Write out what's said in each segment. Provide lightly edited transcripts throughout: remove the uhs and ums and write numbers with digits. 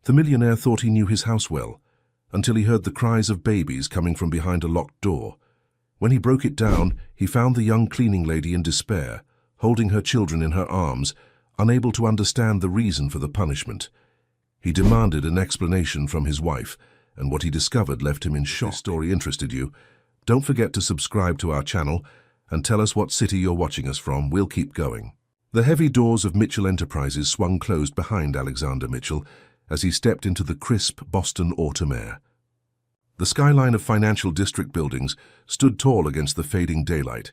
The millionaire thought he knew his house well, until he heard the cries of babies coming from behind a locked door. When he broke it down, he found the young cleaning lady in despair, holding her children in her arms, unable to understand the reason for the punishment. He demanded an explanation from his wife, and what he discovered left him in shock. If this story interested you, don't forget to subscribe to our channel and tell us what city you're watching us from. We'll keep going. The heavy doors of Mitchell Enterprises swung closed behind Alexander Mitchell as he stepped into the crisp Boston autumn air. The skyline of financial district buildings stood tall against the fading daylight,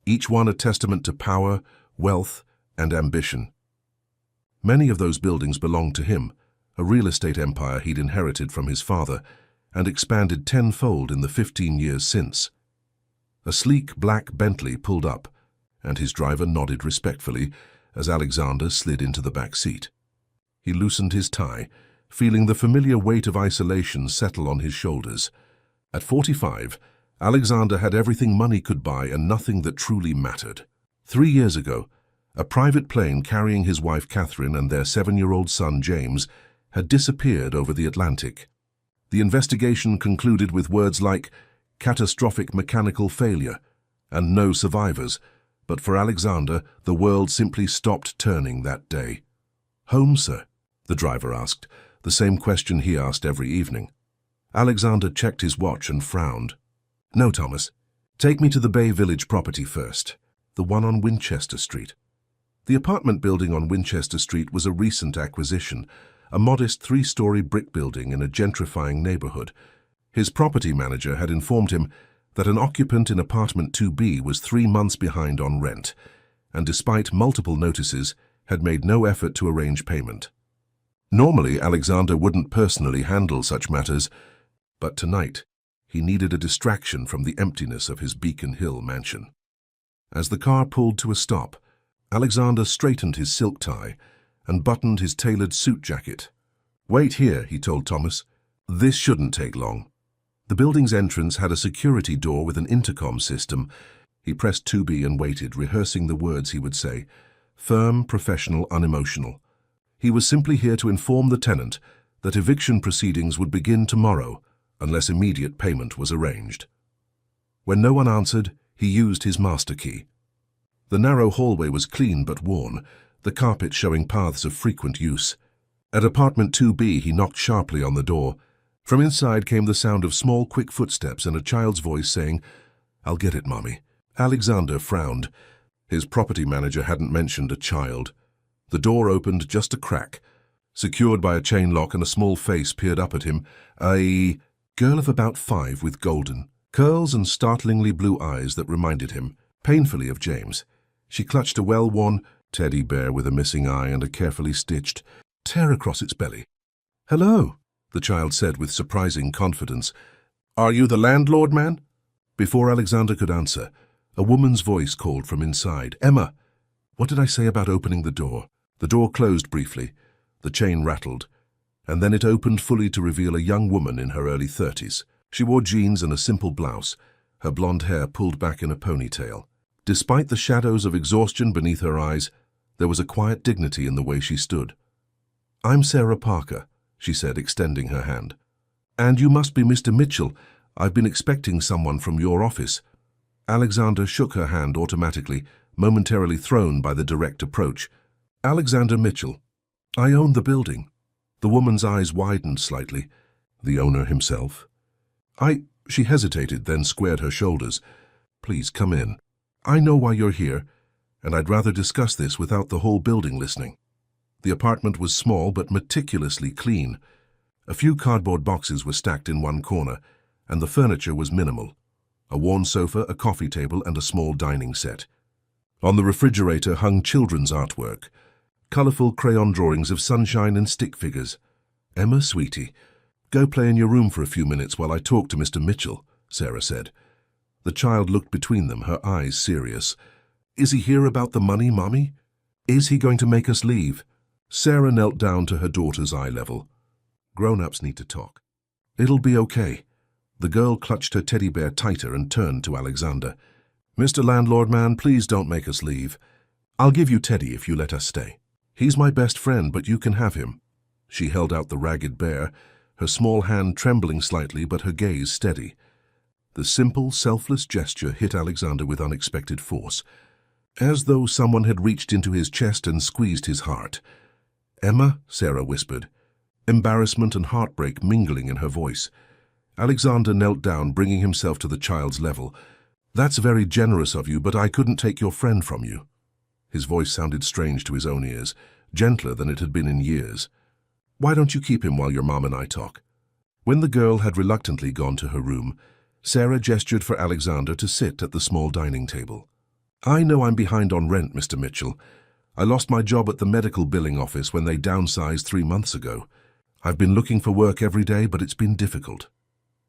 each one a testament to power, wealth, and ambition. Many of those buildings belonged to him, a real estate empire he'd inherited from his father and expanded tenfold in the 15 years since. A sleek black Bentley pulled up, and his driver nodded respectfully as Alexander slid into the back seat. He loosened his tie, feeling the familiar weight of isolation settle on his shoulders. At 45, Alexander had everything money could buy and nothing that truly mattered. 3 years ago, a private plane carrying his wife Catherine and their 7-year-old son James had disappeared over the Atlantic. The investigation concluded with words like catastrophic mechanical failure and no survivors, but for Alexander, the world simply stopped turning that day. "Home, sir?" the driver asked, the same question he asked every evening. Alexander checked his watch and frowned. "No, Thomas. Take me to the Bay Village property first, the one on Winchester Street." The apartment building on Winchester Street was a recent acquisition, a modest 3-story brick building in a gentrifying neighborhood. His property manager had informed him that an occupant in apartment 2B was 3 months behind on rent, and despite multiple notices, had made no effort to arrange payment. Normally, Alexander wouldn't personally handle such matters, but tonight, he needed a distraction from the emptiness of his Beacon Hill mansion. As the car pulled to a stop, Alexander straightened his silk tie and buttoned his tailored suit jacket. "Wait here," he told Thomas. "This shouldn't take long." The building's entrance had a security door with an intercom system. He pressed 2B and waited, rehearsing the words he would say. Firm, professional, unemotional. He was simply here to inform the tenant that eviction proceedings would begin tomorrow unless immediate payment was arranged. When no one answered, he used his master key. The narrow hallway was clean but worn, the carpet showing paths of frequent use. At apartment 2B, he knocked sharply on the door. From inside came the sound of small, quick footsteps and a child's voice saying, "I'll get it, Mommy." Alexander frowned. His property manager hadn't mentioned a child. The door opened just a crack. Secured by a chain lock, and a small face peered up at him. A girl of about 5 with golden curls and startlingly blue eyes that reminded him painfully of James. She clutched a well-worn teddy bear with a missing eye and a carefully stitched tear across its belly. "Hello," the child said with surprising confidence. "Are you the landlord, man?" Before Alexander could answer, a woman's voice called from inside. "Emma, what did I say about opening the door?" The door closed briefly, the chain rattled, and then it opened fully to reveal a young woman in her early 30s. She wore jeans and a simple blouse, her blonde hair pulled back in a ponytail. Despite the shadows of exhaustion beneath her eyes, there was a quiet dignity in the way she stood. "I'm Sarah Parker," she said, extending her hand. "And you must be Mr. Mitchell. I've been expecting someone from your office." Alexander shook her hand automatically, momentarily thrown by the direct approach. "Alexander Mitchell. I own the building." The woman's eyes widened slightly. "The owner himself?" She hesitated, then squared her shoulders. "Please come in. I know why you're here, and I'd rather discuss this without the whole building listening." The apartment was small but meticulously clean. A few cardboard boxes were stacked in one corner, and the furniture was minimal. A worn sofa, a coffee table, and a small dining set. On the refrigerator hung children's artwork, colorful crayon drawings of sunshine and stick figures. "Emma, sweetie, go play in your room for a few minutes while I talk to Mr. Mitchell," Sarah said. The child looked between them, her eyes serious. "Is he here about the money, Mommy? Is he going to make us leave?" Sarah knelt down to her daughter's eye level. "Grown-ups need to talk." "It'll be okay." The girl clutched her teddy bear tighter and turned to Alexander. "Mr. Landlord Man, please don't make us leave. I'll give you Teddy if you let us stay. He's my best friend, but you can have him." She held out the ragged bear, her small hand trembling slightly but her gaze steady. The simple, selfless gesture hit Alexander with unexpected force, as though someone had reached into his chest and squeezed his heart. "Emma," Sarah whispered, embarrassment and heartbreak mingling in her voice. Alexander knelt down, bringing himself to the child's level. "That's very generous of you, but I couldn't take your friend from you." His voice sounded strange to his own ears, gentler than it had been in years. "Why don't you keep him while your mom and I talk?" When the girl had reluctantly gone to her room, Sarah gestured for Alexander to sit at the small dining table. "I know I'm behind on rent, Mr. Mitchell. I lost my job at the medical billing office when they downsized 3 months ago. I've been looking for work every day, but it's been difficult."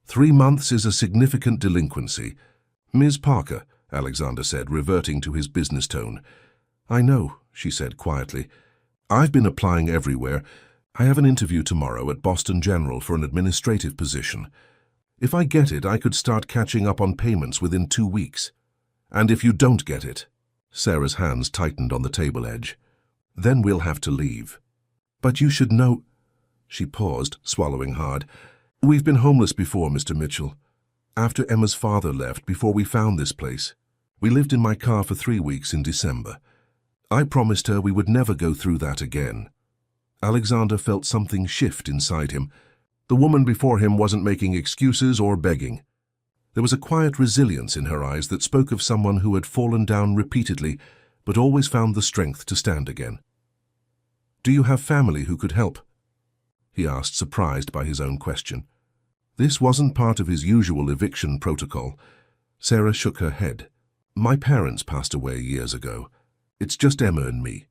3 months is a significant delinquency. "Ms. Parker," Alexander said, reverting to his business tone. "I know," she said quietly. "I've been applying everywhere. I have an interview tomorrow at Boston General for an administrative position. If I get it, I could start catching up on payments within 2 weeks. And if you don't get it," Sarah's hands tightened on the table edge, "then we'll have to leave." "But you should know—" She paused, swallowing hard. "We've been homeless before, Mr. Mitchell. After Emma's father left, before we found this place. We lived in my car for 3 weeks in December. I promised her we would never go through that again." Alexander felt something shift inside him. The woman before him wasn't making excuses or begging. There was a quiet resilience in her eyes that spoke of someone who had fallen down repeatedly, but always found the strength to stand again. "Do you have family who could help?" he asked, surprised by his own question. This wasn't part of his usual eviction protocol. Sarah shook her head. "My parents passed away years ago. It's just Emma and me."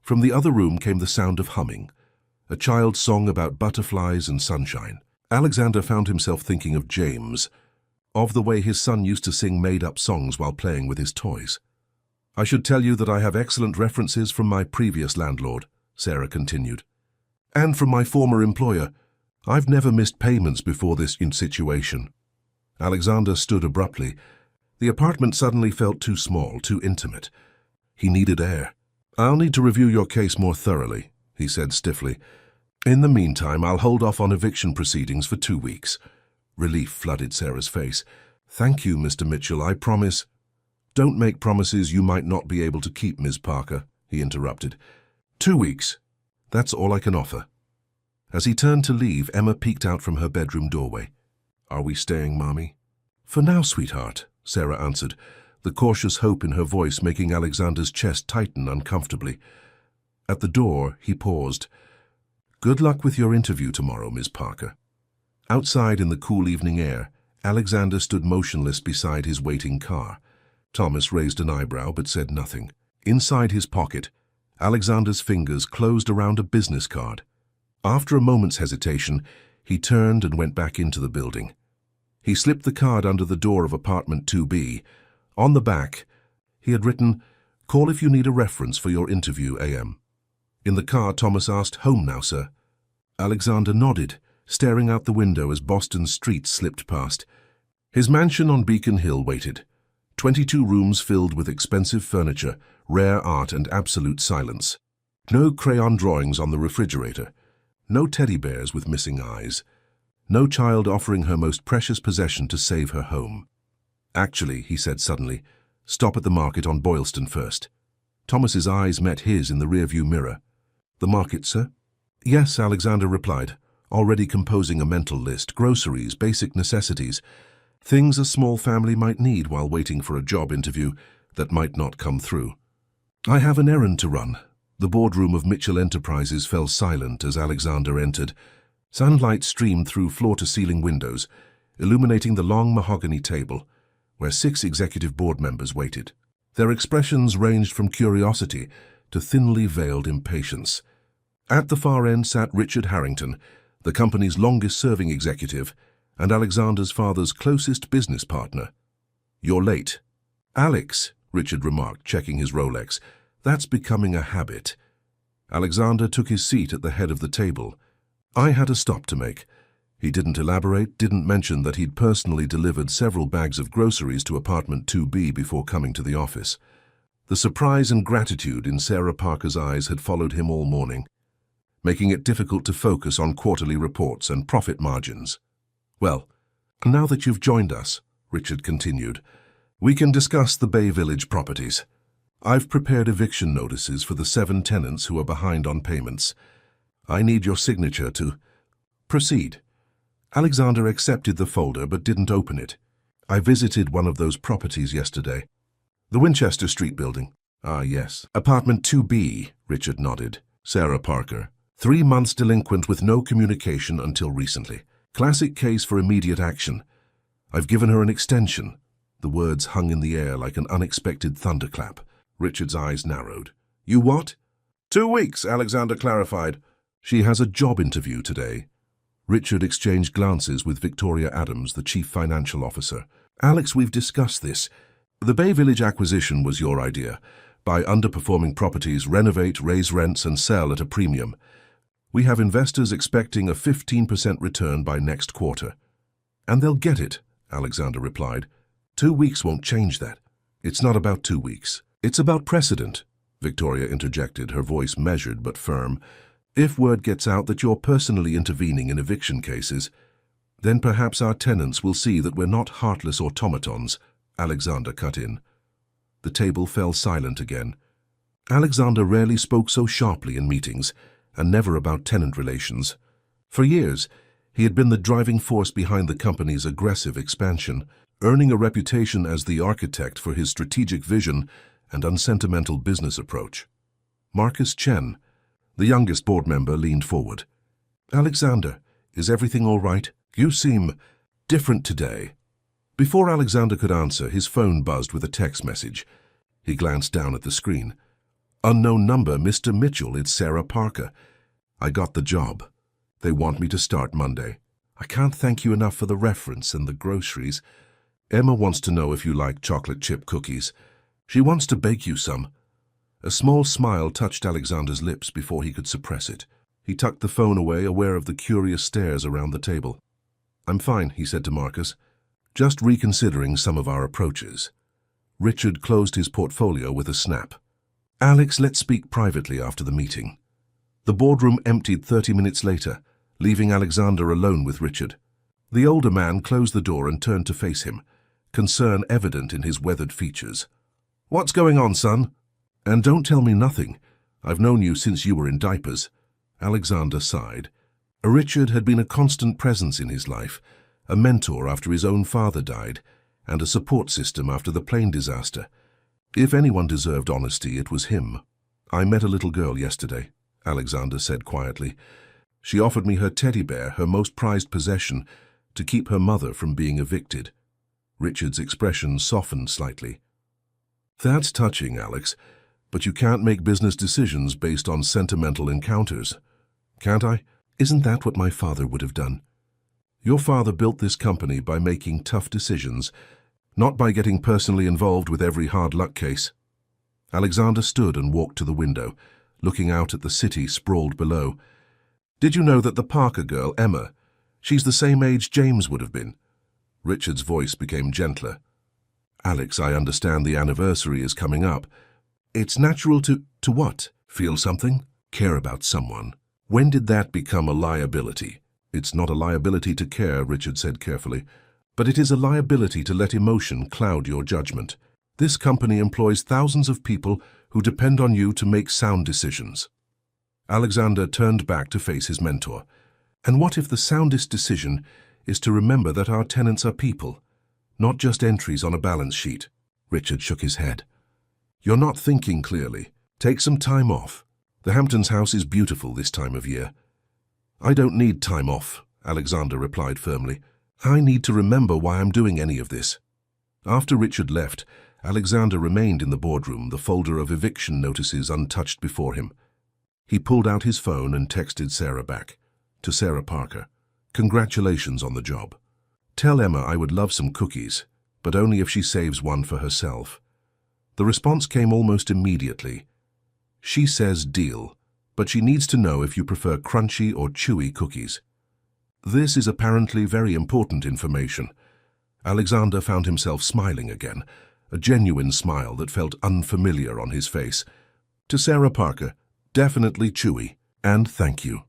From the other room came the sound of humming, a child's song about butterflies and sunshine. Alexander found himself thinking of James, of the way his son used to sing made-up songs while playing with his toys. "I should tell you that I have excellent references from my previous landlord," Sarah continued, "and from my former employer. I've never missed payments before this situation." Alexander stood abruptly. The apartment suddenly felt too small, too intimate. He needed air. "I'll need to review your case more thoroughly," he said stiffly. "In the meantime, I'll hold off on eviction proceedings for 2 weeks. Relief flooded Sarah's face. "Thank you, Mr. Mitchell, I promise—" "Don't make promises you might not be able to keep, Ms. Parker," he interrupted. 2 weeks. That's all I can offer." As he turned to leave, Emma peeked out from her bedroom doorway. "Are we staying, Mommy?" "For now, sweetheart," Sarah answered, the cautious hope in her voice making Alexander's chest tighten uncomfortably. At the door, he paused. "Good luck with your interview tomorrow, Ms. Parker." Outside in the cool evening air, Alexander stood motionless beside his waiting car. Thomas raised an eyebrow but said nothing. Inside his pocket, Alexander's fingers closed around a business card. After a moment's hesitation, he turned and went back into the building. He slipped the card under the door of apartment 2B. On the back, he had written, "Call if you need a reference for your interview, AM." In the car, Thomas asked, "Home now, sir?" Alexander nodded, staring out the window as Boston's streets slipped past. His mansion on Beacon Hill waited. 22 rooms filled with expensive furniture, rare art and absolute silence. No crayon drawings on the refrigerator. No teddy bears with missing eyes. No child offering her most precious possession to save her home. "Actually," he said suddenly, "stop at the market on Boylston first." Thomas's eyes met his in the rearview mirror. "The market, sir?" "Yes," Alexander replied, already composing a mental list. Groceries, basic necessities, things a small family might need while waiting for a job interview that might not come through. "I have an errand to run." The boardroom of Mitchell Enterprises fell silent as Alexander entered. Sunlight streamed through floor-to-ceiling windows, illuminating the long mahogany table, where 6 executive board members waited. Their expressions ranged from curiosity to thinly veiled impatience. At the far end sat Richard Harrington, the company's longest-serving executive, and Alexander's father's closest business partner. "You're late." "Alex," Richard remarked, checking his Rolex, "that's becoming a habit." Alexander took his seat at the head of the table. "I had a stop to make." He didn't elaborate, didn't mention that he'd personally delivered several bags of groceries to apartment 2B before coming to the office. The surprise and gratitude in Sarah Parker's eyes had followed him all morning. making it difficult to focus on quarterly reports and profit margins. "Well, now that you've joined us," Richard continued, "we can discuss the Bay Village properties. I've prepared eviction notices for the 7 tenants who are behind on payments. I need your signature to proceed." Alexander accepted the folder but didn't open it. "I visited one of those properties yesterday. The Winchester Street building." "Ah, yes. Apartment 2B, Richard nodded. "Sarah Parker. 3 months delinquent with no communication until recently. Classic case for immediate action. I've given her an extension." The words hung in the air like an unexpected thunderclap. Richard's eyes narrowed. "You what?" 2 weeks, Alexander clarified. "She has a job interview today." Richard exchanged glances with Victoria Adams, the chief financial officer. "Alex, we've discussed this. The Bay Village acquisition was your idea. Buy underperforming properties, renovate, raise rents, and sell at a premium. We have investors expecting a 15% return by next quarter." "And they'll get it," Alexander replied. 2 weeks won't change that." "It's not about 2 weeks. It's about precedent," Victoria interjected, her voice measured but firm. "If word gets out that you're personally intervening in eviction cases, then perhaps our tenants will see that we're not heartless automatons," Alexander cut in. The table fell silent again. Alexander rarely spoke so sharply in meetings, and never about tenant relations. For years, he had been the driving force behind the company's aggressive expansion, earning a reputation as the architect for his strategic vision and unsentimental business approach. Marcus Chen, the youngest board member, leaned forward. "Alexander, is everything all right? You seem different today." Before Alexander could answer, his phone buzzed with a text message. He glanced down at the screen. "Unknown number, Mr. Mitchell, it's Sarah Parker. I got the job. They want me to start Monday. I can't thank you enough for the reference and the groceries. Emma wants to know if you like chocolate chip cookies. She wants to bake you some." A small smile touched Alexander's lips before he could suppress it. He tucked the phone away, aware of the curious stares around the table. "I'm fine," he said to Marcus. "Just reconsidering some of our approaches." Richard closed his portfolio with a snap. "Alex, let's speak privately after the meeting." The boardroom emptied 30 minutes later, leaving Alexander alone with Richard. The older man closed the door and turned to face him, concern evident in his weathered features. "What's going on, son?" "And don't tell me nothing. I've known you since you were in diapers." Alexander sighed. Richard had been a constant presence in his life, a mentor after his own father died, and a support system after the plane disaster. If anyone deserved honesty, it was him. "I met a little girl yesterday," Alexander said quietly. "She offered me her teddy bear, her most prized possession, to keep her mother from being evicted." Richard's expression softened slightly. "That's touching, Alex, but you can't make business decisions based on sentimental encounters. Can't I? Isn't that what my father would have done? Your father built this company by making tough decisions, not by getting personally involved with every hard luck case." Alexander stood and walked to the window, looking out at the city sprawled below. "Did you know that the Parker girl, Emma, she's the same age James would have been?" Richard's voice became gentler. "Alex, I understand the anniversary is coming up. It's natural to what? Feel something? Care about someone. When did that become a liability?" "It's not a liability to care," Richard said carefully, "but it is a liability to let emotion cloud your judgment. This company employs thousands of people who depend on you to make sound decisions." Alexander turned back to face his mentor. "And what if the soundest decision is to remember that our tenants are people, not just entries on a balance sheet?" Richard shook his head. "You're not thinking clearly. Take some time off. The Hamptons house is beautiful this time of year." "I don't need time off," Alexander replied firmly. "I need to remember why I'm doing any of this." After Richard left, Alexander remained in the boardroom, the folder of eviction notices untouched before him. He pulled out his phone and texted Sarah back. To Sarah Parker, "Congratulations on the job. Tell Emma I would love some cookies, but only if she saves one for herself." The response came almost immediately. "She says deal, but she needs to know if you prefer crunchy or chewy cookies." This is apparently very important information. Alexander found himself smiling again, a genuine smile that felt unfamiliar on his face. To Sarah Parker, "Definitely chewy. And thank you.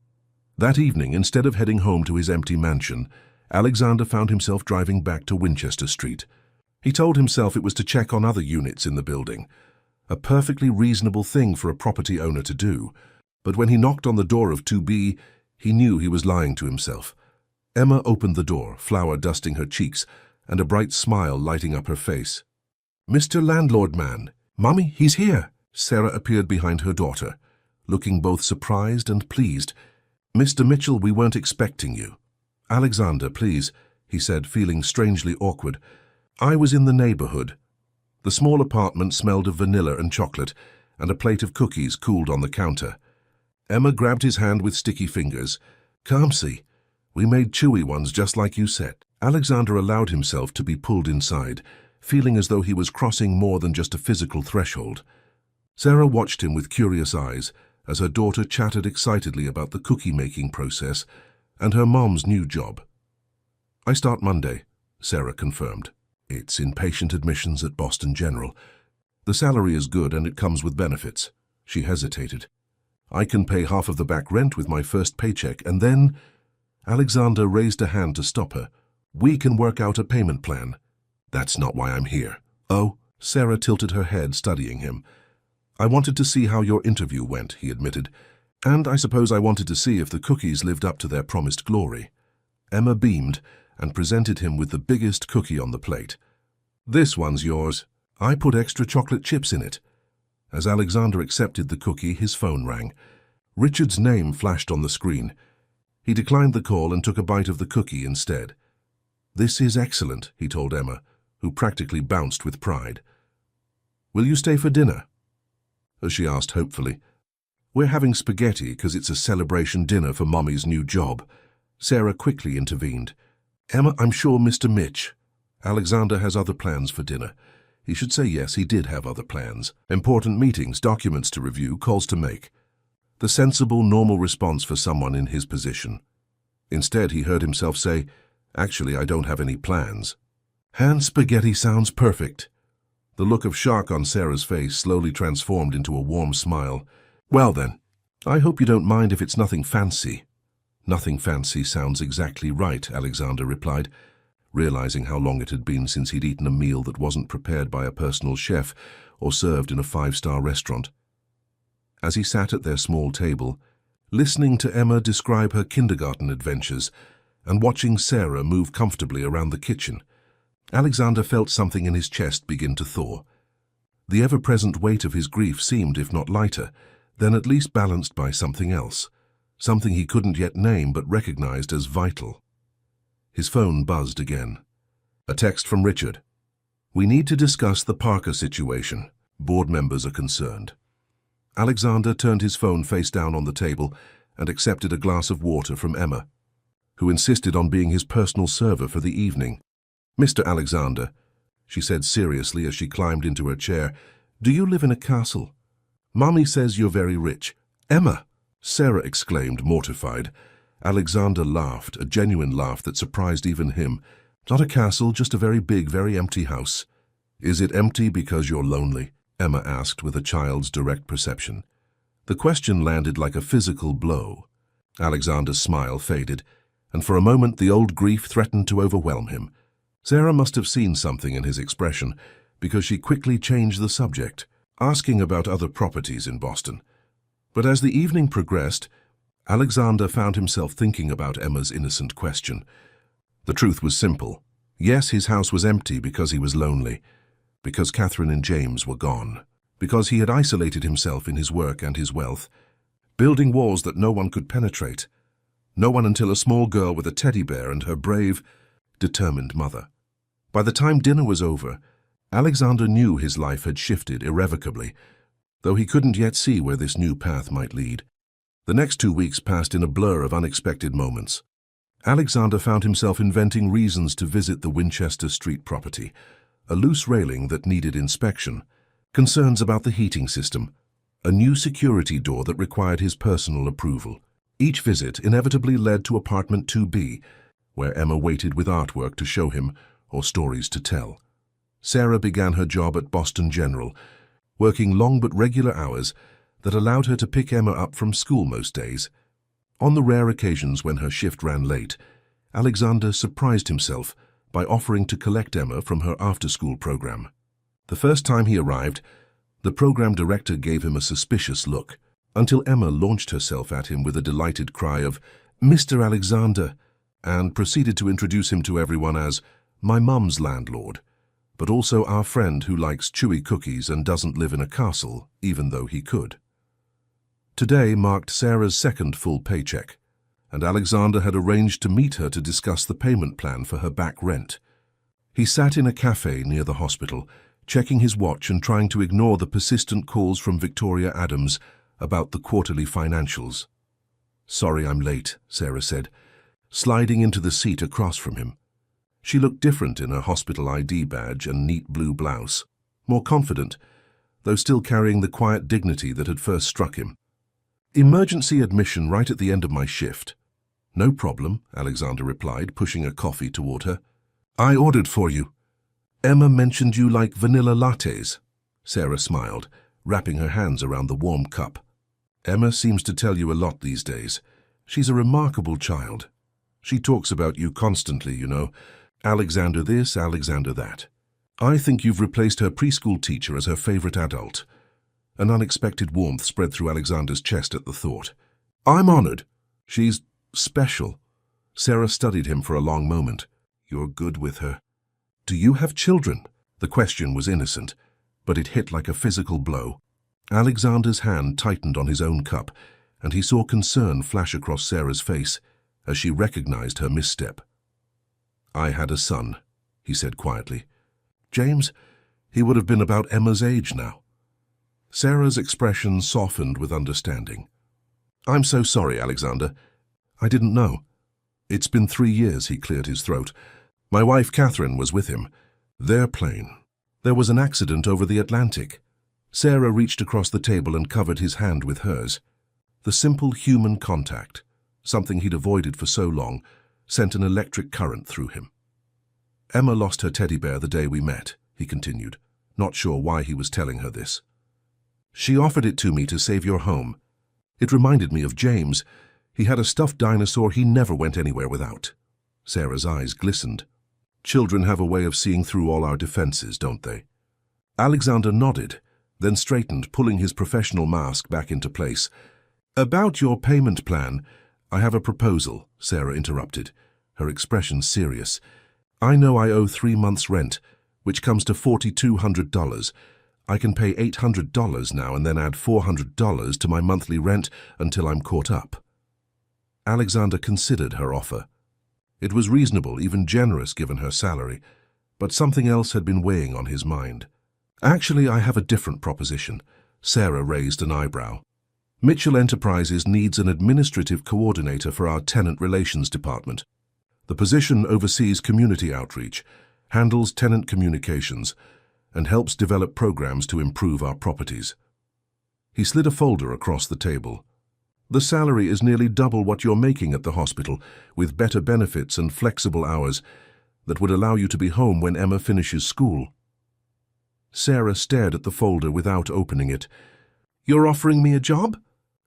That evening, instead of heading home to his empty mansion, Alexander found himself driving back to Winchester Street. He told himself it was to check on other units in the building, a perfectly reasonable thing for a property owner to do. But when he knocked on the door of 2B, he knew he was lying to himself. Emma opened the door, flour dusting her cheeks, and a bright smile lighting up her face. "Mr. Landlord Man, Mummy, he's here." Sarah appeared behind her daughter, looking both surprised and pleased. "Mr. Mitchell, we weren't expecting you." "Alexander, please," he said, feeling strangely awkward. "I was in the neighborhood." The small apartment smelled of vanilla and chocolate, and a plate of cookies cooled on the counter. Emma grabbed his hand with sticky fingers. "Come see. We made chewy ones just like you said." Alexander allowed himself to be pulled inside, feeling as though he was crossing more than just a physical threshold. Sarah watched him with curious eyes as her daughter chattered excitedly about the cookie-making process and her mom's new job. "I start Monday," Sarah confirmed. "It's inpatient admissions at Boston General. The salary is good and it comes with benefits." She hesitated. "I can pay half of the back rent with my first paycheck, and then—" Alexander raised a hand to stop her. "We can work out a payment plan." "That's not why I'm here." "Oh?" Sarah tilted her head, studying him. "I wanted to see how your interview went," he admitted. "And I suppose I wanted to see if the cookies lived up to their promised glory." Emma beamed and presented him with the biggest cookie on the plate. "This one's yours. I put extra chocolate chips in it." As Alexander accepted the cookie, his phone rang. Richard's name flashed on the screen. He declined the call and took a bite of the cookie instead. "This is excellent," he told Emma, who practically bounced with pride. "Will you stay for dinner?" She asked hopefully. "We're having spaghetti because it's a celebration dinner for Mommy's new job." Sarah quickly intervened. "Emma, I'm sure Mr. Mitch. Alexander has other plans for dinner." He should say yes, he did have other plans. Important meetings, documents to review, calls to make. The sensible, normal response for someone in his position. Instead, he heard himself say, "Actually, I don't have any plans." "Hand spaghetti sounds perfect." The look of shock on Sarah's face slowly transformed into a warm smile. "Well then, I hope you don't mind if it's nothing fancy." "Nothing fancy sounds exactly right," Alexander replied, realizing how long it had been since he'd eaten a meal that wasn't prepared by a personal chef or served in a five-star restaurant. As he sat at their small table, listening to Emma describe her kindergarten adventures and watching Sarah move comfortably around the kitchen, Alexander felt something in his chest begin to thaw. The ever-present weight of his grief seemed, if not lighter, then at least balanced by something else, something he couldn't yet name but recognized as vital. His phone buzzed again. A text from Richard. "We need to discuss the Parker situation. Board members are concerned." Alexander turned his phone face down on the table and accepted a glass of water from Emma, who insisted on being his personal server for the evening. "Mr. Alexander," she said seriously as she climbed into her chair, "do you live in a castle? Mommy says you're very rich." "Emma!" Sarah exclaimed, mortified. Alexander laughed, a genuine laugh that surprised even him. "Not a castle, just a very big, very empty house." "Is it empty because you're lonely?" Emma asked with a child's direct perception. The question landed like a physical blow. Alexander's smile faded, and for a moment the old grief threatened to overwhelm him. Sarah must have seen something in his expression, because she quickly changed the subject, asking about other properties in Boston. But as the evening progressed, Alexander found himself thinking about Emma's innocent question. The truth was simple. Yes, his house was empty because he was lonely, because Catherine and James were gone, because he had isolated himself in his work and his wealth, building walls that no one could penetrate. No one until a small girl with a teddy bear and her brave, determined mother. By the time dinner was over, Alexander knew his life had shifted irrevocably, though he couldn't yet see where this new path might lead. The next 2 weeks passed in a blur of unexpected moments. Alexander found himself inventing reasons to visit the Winchester Street property, a loose railing that needed inspection, concerns about the heating system, a new security door that required his personal approval. Each visit inevitably led to apartment 2B, where Emma waited with artwork to show him or stories to tell. Sarah began her job at Boston General, working long but regular hours, that allowed her to pick Emma up from school most days. On the rare occasions when her shift ran late, Alexander surprised himself by offering to collect Emma from her after-school program. The first time he arrived, the program director gave him a suspicious look, until Emma launched herself at him with a delighted cry of, "Mr. Alexander," and proceeded to introduce him to everyone as "my mum's landlord," but also our friend who likes chewy cookies and doesn't live in a castle, even though he could. Today marked Sarah's second full paycheck, and Alexander had arranged to meet her to discuss the payment plan for her back rent. He sat in a cafe near the hospital, checking his watch and trying to ignore the persistent calls from Victoria Adams about the quarterly financials. "Sorry I'm late," Sarah said, sliding into the seat across from him. She looked different in her hospital ID badge and neat blue blouse, more confident, though still carrying the quiet dignity that had first struck him. "Emergency admission right at the end of my shift." "No problem," Alexander replied, pushing a coffee toward her. "I ordered for you." "Emma mentioned you like vanilla lattes." Sarah smiled, wrapping her hands around the warm cup. "Emma seems to tell you a lot these days. She's a remarkable child. She talks about you constantly, you know. Alexander this, Alexander that. I think you've replaced her preschool teacher as her favorite adult." An unexpected warmth spread through Alexander's chest at the thought. "I'm honored. She's special." Sarah studied him for a long moment. "You're good with her." "Do you have children?" The question was innocent, but it hit like a physical blow. Alexander's hand tightened on his own cup, and he saw concern flash across Sarah's face as she recognized her misstep. "I had a son," he said quietly. "James, he would have been about Emma's age now." Sarah's expression softened with understanding. "I'm so sorry, Alexander. I didn't know." "It's been 3 years," he cleared his throat. "My wife, Catherine, was with him. Their plane. There was an accident over the Atlantic." Sarah reached across the table and covered his hand with hers. The simple human contact, something he'd avoided for so long, sent an electric current through him. "Emma lost her teddy bear the day we met," he continued, not sure why he was telling her this. "She offered it to me to save your home. It reminded me of James. He had a stuffed dinosaur he never went anywhere without." Sarah's eyes glistened. "Children have a way of seeing through all our defenses, don't they?" Alexander nodded, then straightened, pulling his professional mask back into place. "About your payment plan, I have a proposal," Sarah interrupted, her expression serious. "I know I owe 3 months' rent, which comes to $4,200. I can pay $800 now and then add $400 to my monthly rent until I'm caught up." Alexander considered her offer. It was reasonable, even generous given her salary, but something else had been weighing on his mind. "Actually, I have a different proposition." Sarah raised an eyebrow. "Mitchell Enterprises needs an administrative coordinator for our tenant relations department. The position oversees community outreach, handles tenant communications, and helps develop programs to improve our properties." He slid a folder across the table. "The salary is nearly double what you're making at the hospital, with better benefits and flexible hours that would allow you to be home when Emma finishes school." Sarah stared at the folder without opening it. "You're offering me a job?"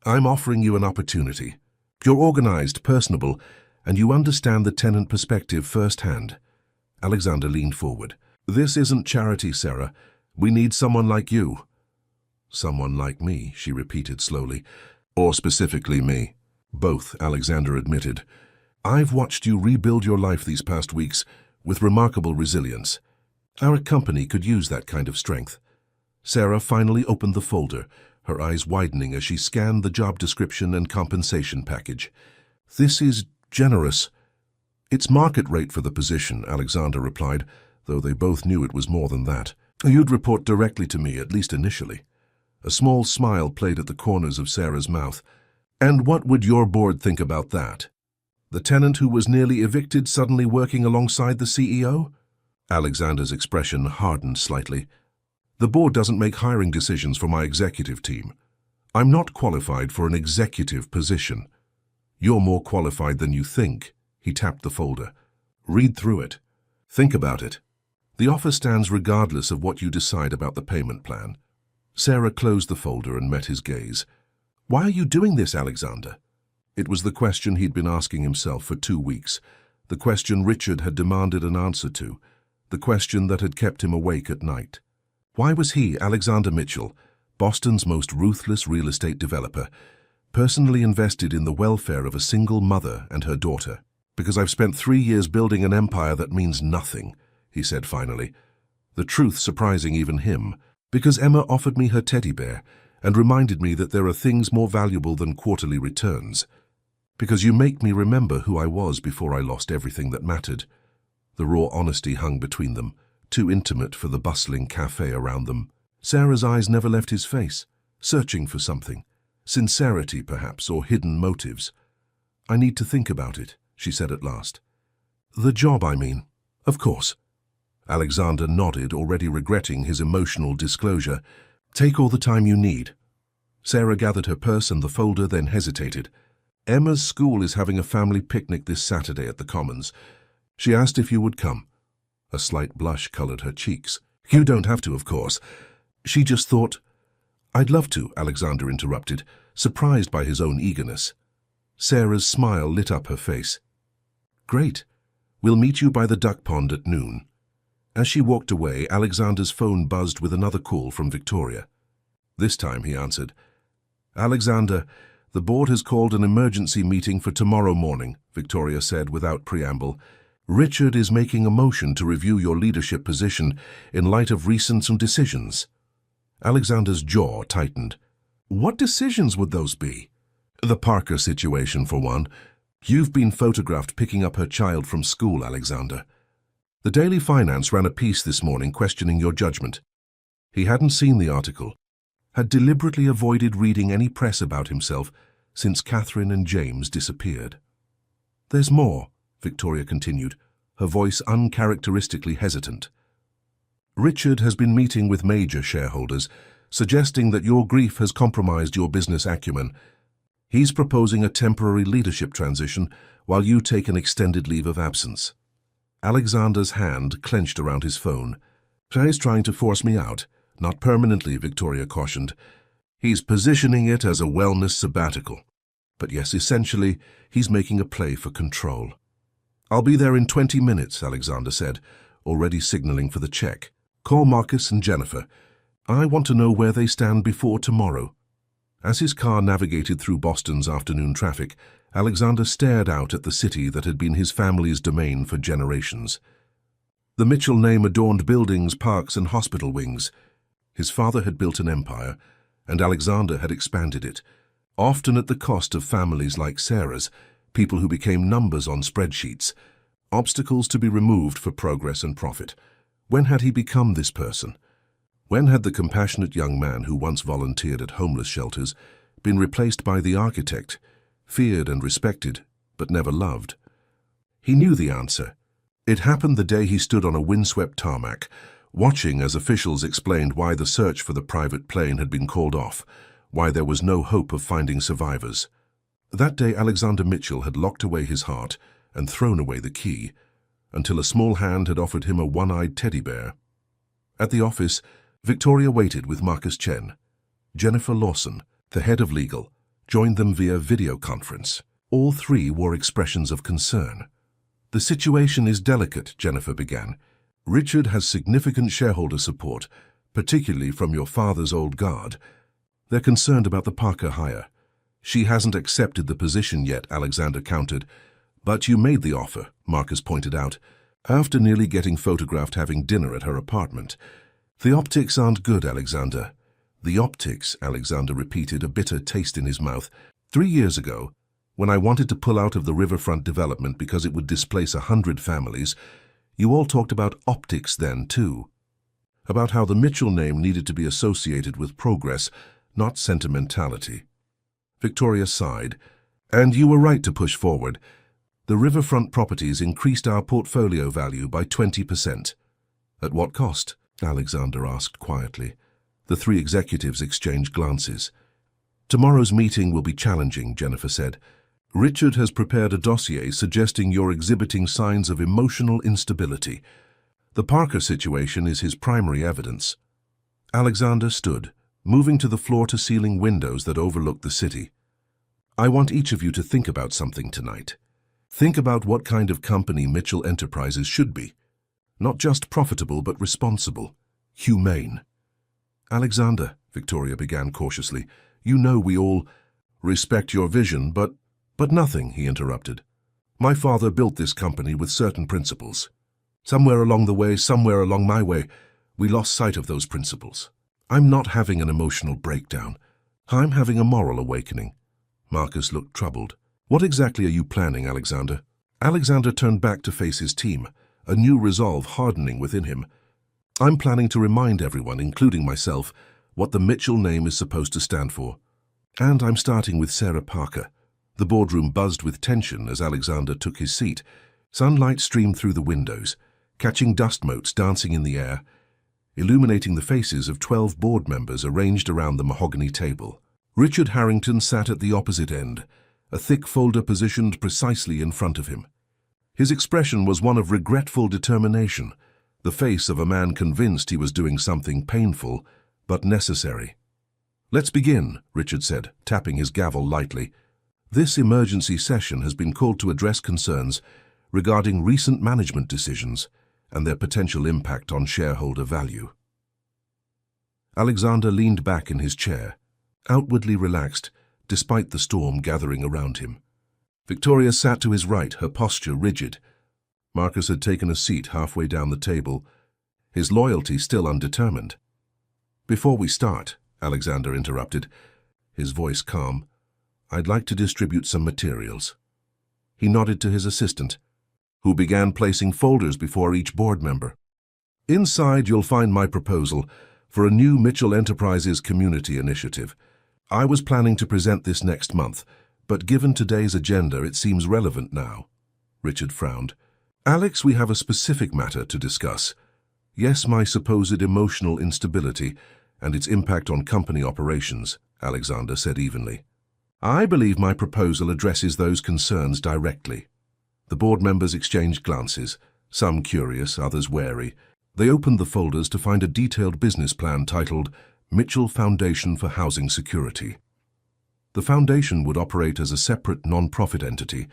"I'm offering you an opportunity. You're organized, personable, and you understand the tenant perspective firsthand." Alexander leaned forward. "This isn't charity, Sarah. We need someone like you." "Someone like me," she repeated slowly. "Or specifically me." "Both," Alexander admitted. "I've watched you rebuild your life these past weeks with remarkable resilience. Our company could use that kind of strength." Sarah finally opened the folder, her eyes widening as she scanned the job description and compensation package. "This is generous." "It's market rate for the position," Alexander replied, though they both knew it was more than that. "You'd report directly to me, at least initially." A small smile played at the corners of Sarah's mouth. "And what would your board think about that? The tenant who was nearly evicted suddenly working alongside the CEO?" Alexander's expression hardened slightly. "The board doesn't make hiring decisions for my executive team. I'm not qualified for an executive position." "You're more qualified than you think." He tapped the folder. "Read through it. Think about it. The offer stands regardless of what you decide about the payment plan." Sarah closed the folder and met his gaze. "Why are you doing this, Alexander?" It was the question he'd been asking himself for 2 weeks, the question Richard had demanded an answer to, the question that had kept him awake at night. Why was he, Alexander Mitchell, Boston's most ruthless real estate developer, personally invested in the welfare of a single mother and her daughter? "Because I've spent 3 years building an empire that means nothing," he said finally, the truth surprising even him. "Because Emma offered me her teddy bear and reminded me that there are things more valuable than quarterly returns. Because you make me remember who I was before I lost everything that mattered." The raw honesty hung between them, too intimate for the bustling cafe around them. Sarah's eyes never left his face, searching for something. Sincerity, perhaps, or hidden motives. "I need to think about it," she said at last. "The job, I mean." "Of course." Alexander nodded, already regretting his emotional disclosure. "Take all the time you need." Sarah gathered her purse and the folder, then hesitated. "Emma's school is having a family picnic this Saturday at the Commons. She asked if you would come." A slight blush colored her cheeks. "You don't have to, of course. She just thought—" "I'd love to," Alexander interrupted, surprised by his own eagerness. Sarah's smile lit up her face. "Great. We'll meet you by the duck pond at noon." As she walked away, Alexander's phone buzzed with another call from Victoria. This time he answered. "Alexander, the board has called an emergency meeting for tomorrow morning," Victoria said without preamble. "Richard is making a motion to review your leadership position in light of recent decisions." Alexander's jaw tightened. "What decisions would those be?" "The Parker situation, for one. You've been photographed picking up her child from school, Alexander. The Daily Finance ran a piece this morning questioning your judgment." He hadn't seen the article, had deliberately avoided reading any press about himself since Catherine and James disappeared. "There's more," Victoria continued, her voice uncharacteristically hesitant. "Richard has been meeting with major shareholders, suggesting that your grief has compromised your business acumen. He's proposing a temporary leadership transition while you take an extended leave of absence." Alexander's hand clenched around his phone. "He's trying to force me out." "Not permanently," Victoria cautioned. "He's positioning it as a wellness sabbatical. But yes, essentially, he's making a play for control." "I'll be there in 20 minutes, Alexander said, already signaling for the check. "Call Marcus and Jennifer. I want to know where they stand before tomorrow." As his car navigated through Boston's afternoon traffic, Alexander stared out at the city that had been his family's domain for generations. The Mitchell name adorned buildings, parks, and hospital wings. His father had built an empire, and Alexander had expanded it, often at the cost of families like Sarah's, people who became numbers on spreadsheets, obstacles to be removed for progress and profit. When had he become this person? When had the compassionate young man who once volunteered at homeless shelters been replaced by the architect, feared and respected, but never loved? He knew the answer. It happened the day he stood on a windswept tarmac, watching as officials explained why the search for the private plane had been called off, why there was no hope of finding survivors. That day Alexander Mitchell had locked away his heart and thrown away the key, until a small hand had offered him a one-eyed teddy bear. At the office, Victoria waited with Marcus Chen. Jennifer Lawson, the head of legal, joined them via video conference. All three wore expressions of concern. "The situation is delicate," Jennifer began. "Richard has significant shareholder support, particularly from your father's old guard. They're concerned about the Parker hire." "She hasn't accepted the position yet," Alexander countered. "But you made the offer," Marcus pointed out, after nearly getting photographed having dinner at her apartment. "The optics aren't good, Alexander." "The optics," Alexander repeated, a bitter taste in his mouth. 3 years ago, when I wanted to pull out of the riverfront development because it would displace 100 families, you all talked about optics then, too. About how the Mitchell name needed to be associated with progress, not sentimentality." Victoria sighed. "And you were right to push forward. The riverfront properties increased our portfolio value by 20%. "At what cost?" Alexander asked quietly. The three executives exchanged glances. "Tomorrow's meeting will be challenging," Jennifer said. "Richard has prepared a dossier suggesting you're exhibiting signs of emotional instability. The Parker situation is his primary evidence." Alexander stood, moving to the floor-to-ceiling windows that overlook the city. I want each of you to think about something tonight. Think about what kind of company Mitchell Enterprises should be. Not just profitable, but responsible, humane. Alexander, Victoria began cautiously, you know we all respect your vision, but nothing, he interrupted. My father built this company with certain principles. Somewhere along the way, somewhere along my way, we lost sight of those principles. I'm not having an emotional breakdown. I'm having a moral awakening. Marcus looked troubled. What exactly are you planning, Alexander? Alexander turned back to face his team, a new resolve hardening within him. I'm planning to remind everyone, including myself, what the Mitchell name is supposed to stand for. And I'm starting with Sarah Parker. The boardroom buzzed with tension as Alexander took his seat. Sunlight streamed through the windows, catching dust motes dancing in the air, illuminating the faces of 12 board members arranged around the mahogany table. Richard Harrington sat at the opposite end, a thick folder positioned precisely in front of him. His expression was one of regretful determination, the face of a man convinced he was doing something painful but necessary. Let's begin, Richard said, tapping his gavel lightly. This emergency session has been called to address concerns regarding recent management decisions and their potential impact on shareholder value. Alexander leaned back in his chair, outwardly relaxed, despite the storm gathering around him. Victoria sat to his right, her posture rigid. Marcus had taken a seat halfway down the table, his loyalty still undetermined. Before we start, Alexander interrupted, his voice calm, I'd like to distribute some materials. He nodded to his assistant, who began placing folders before each board member. Inside, you'll find my proposal for a new Mitchell Enterprises community initiative. I was planning to present this next month, but given today's agenda, it seems relevant now. Richard frowned. Alex, we have a specific matter to discuss. Yes, my supposed emotional instability and its impact on company operations, Alexander said evenly. I believe my proposal addresses those concerns directly. The board members exchanged glances, some curious, others wary. They opened the folders to find a detailed business plan titled Mitchell Foundation for Housing Security. The foundation would operate as a separate non-profit entity,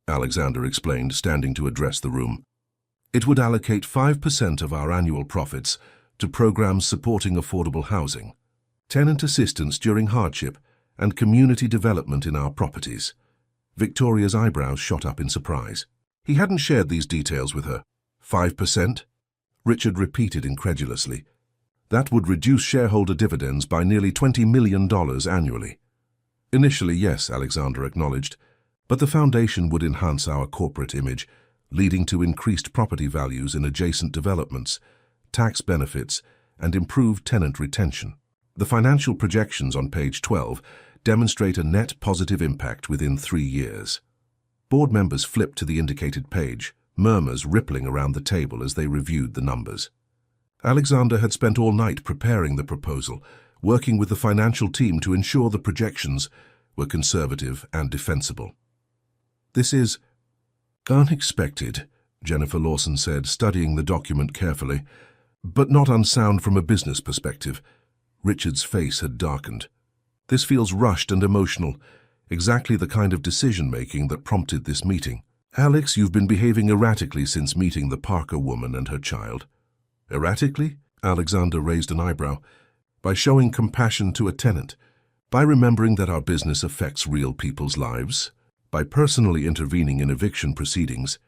Alexander explained, standing to address the room. It would allocate 5% of our annual profits to programs supporting affordable housing, tenant assistance during hardship, and community development in our properties. Victoria's eyebrows shot up in surprise. He hadn't shared these details with her. 5%? Richard repeated incredulously. That would reduce shareholder dividends by nearly $20 million annually. Initially, yes, Alexander acknowledged, but the foundation would enhance our corporate image, leading to increased property values in adjacent developments, tax benefits, and improved tenant retention. The financial projections on page 12 demonstrate a net positive impact within 3 years. Board members flipped to the indicated page, murmurs rippling around the table as they reviewed the numbers. Alexander had spent all night preparing the proposal, working with the financial team to ensure the projections were conservative and defensible. This is unexpected, Jennifer Lawson said, studying the document carefully, but not unsound from a business perspective. Richard's face had darkened. This feels rushed and emotional, exactly the kind of decision-making that prompted this meeting. Alex, you've been behaving erratically since meeting the Parker woman and her child. Erratically? Alexander raised an eyebrow. By showing compassion to a tenant, by remembering that our business affects real people's lives, by personally intervening in eviction proceedings,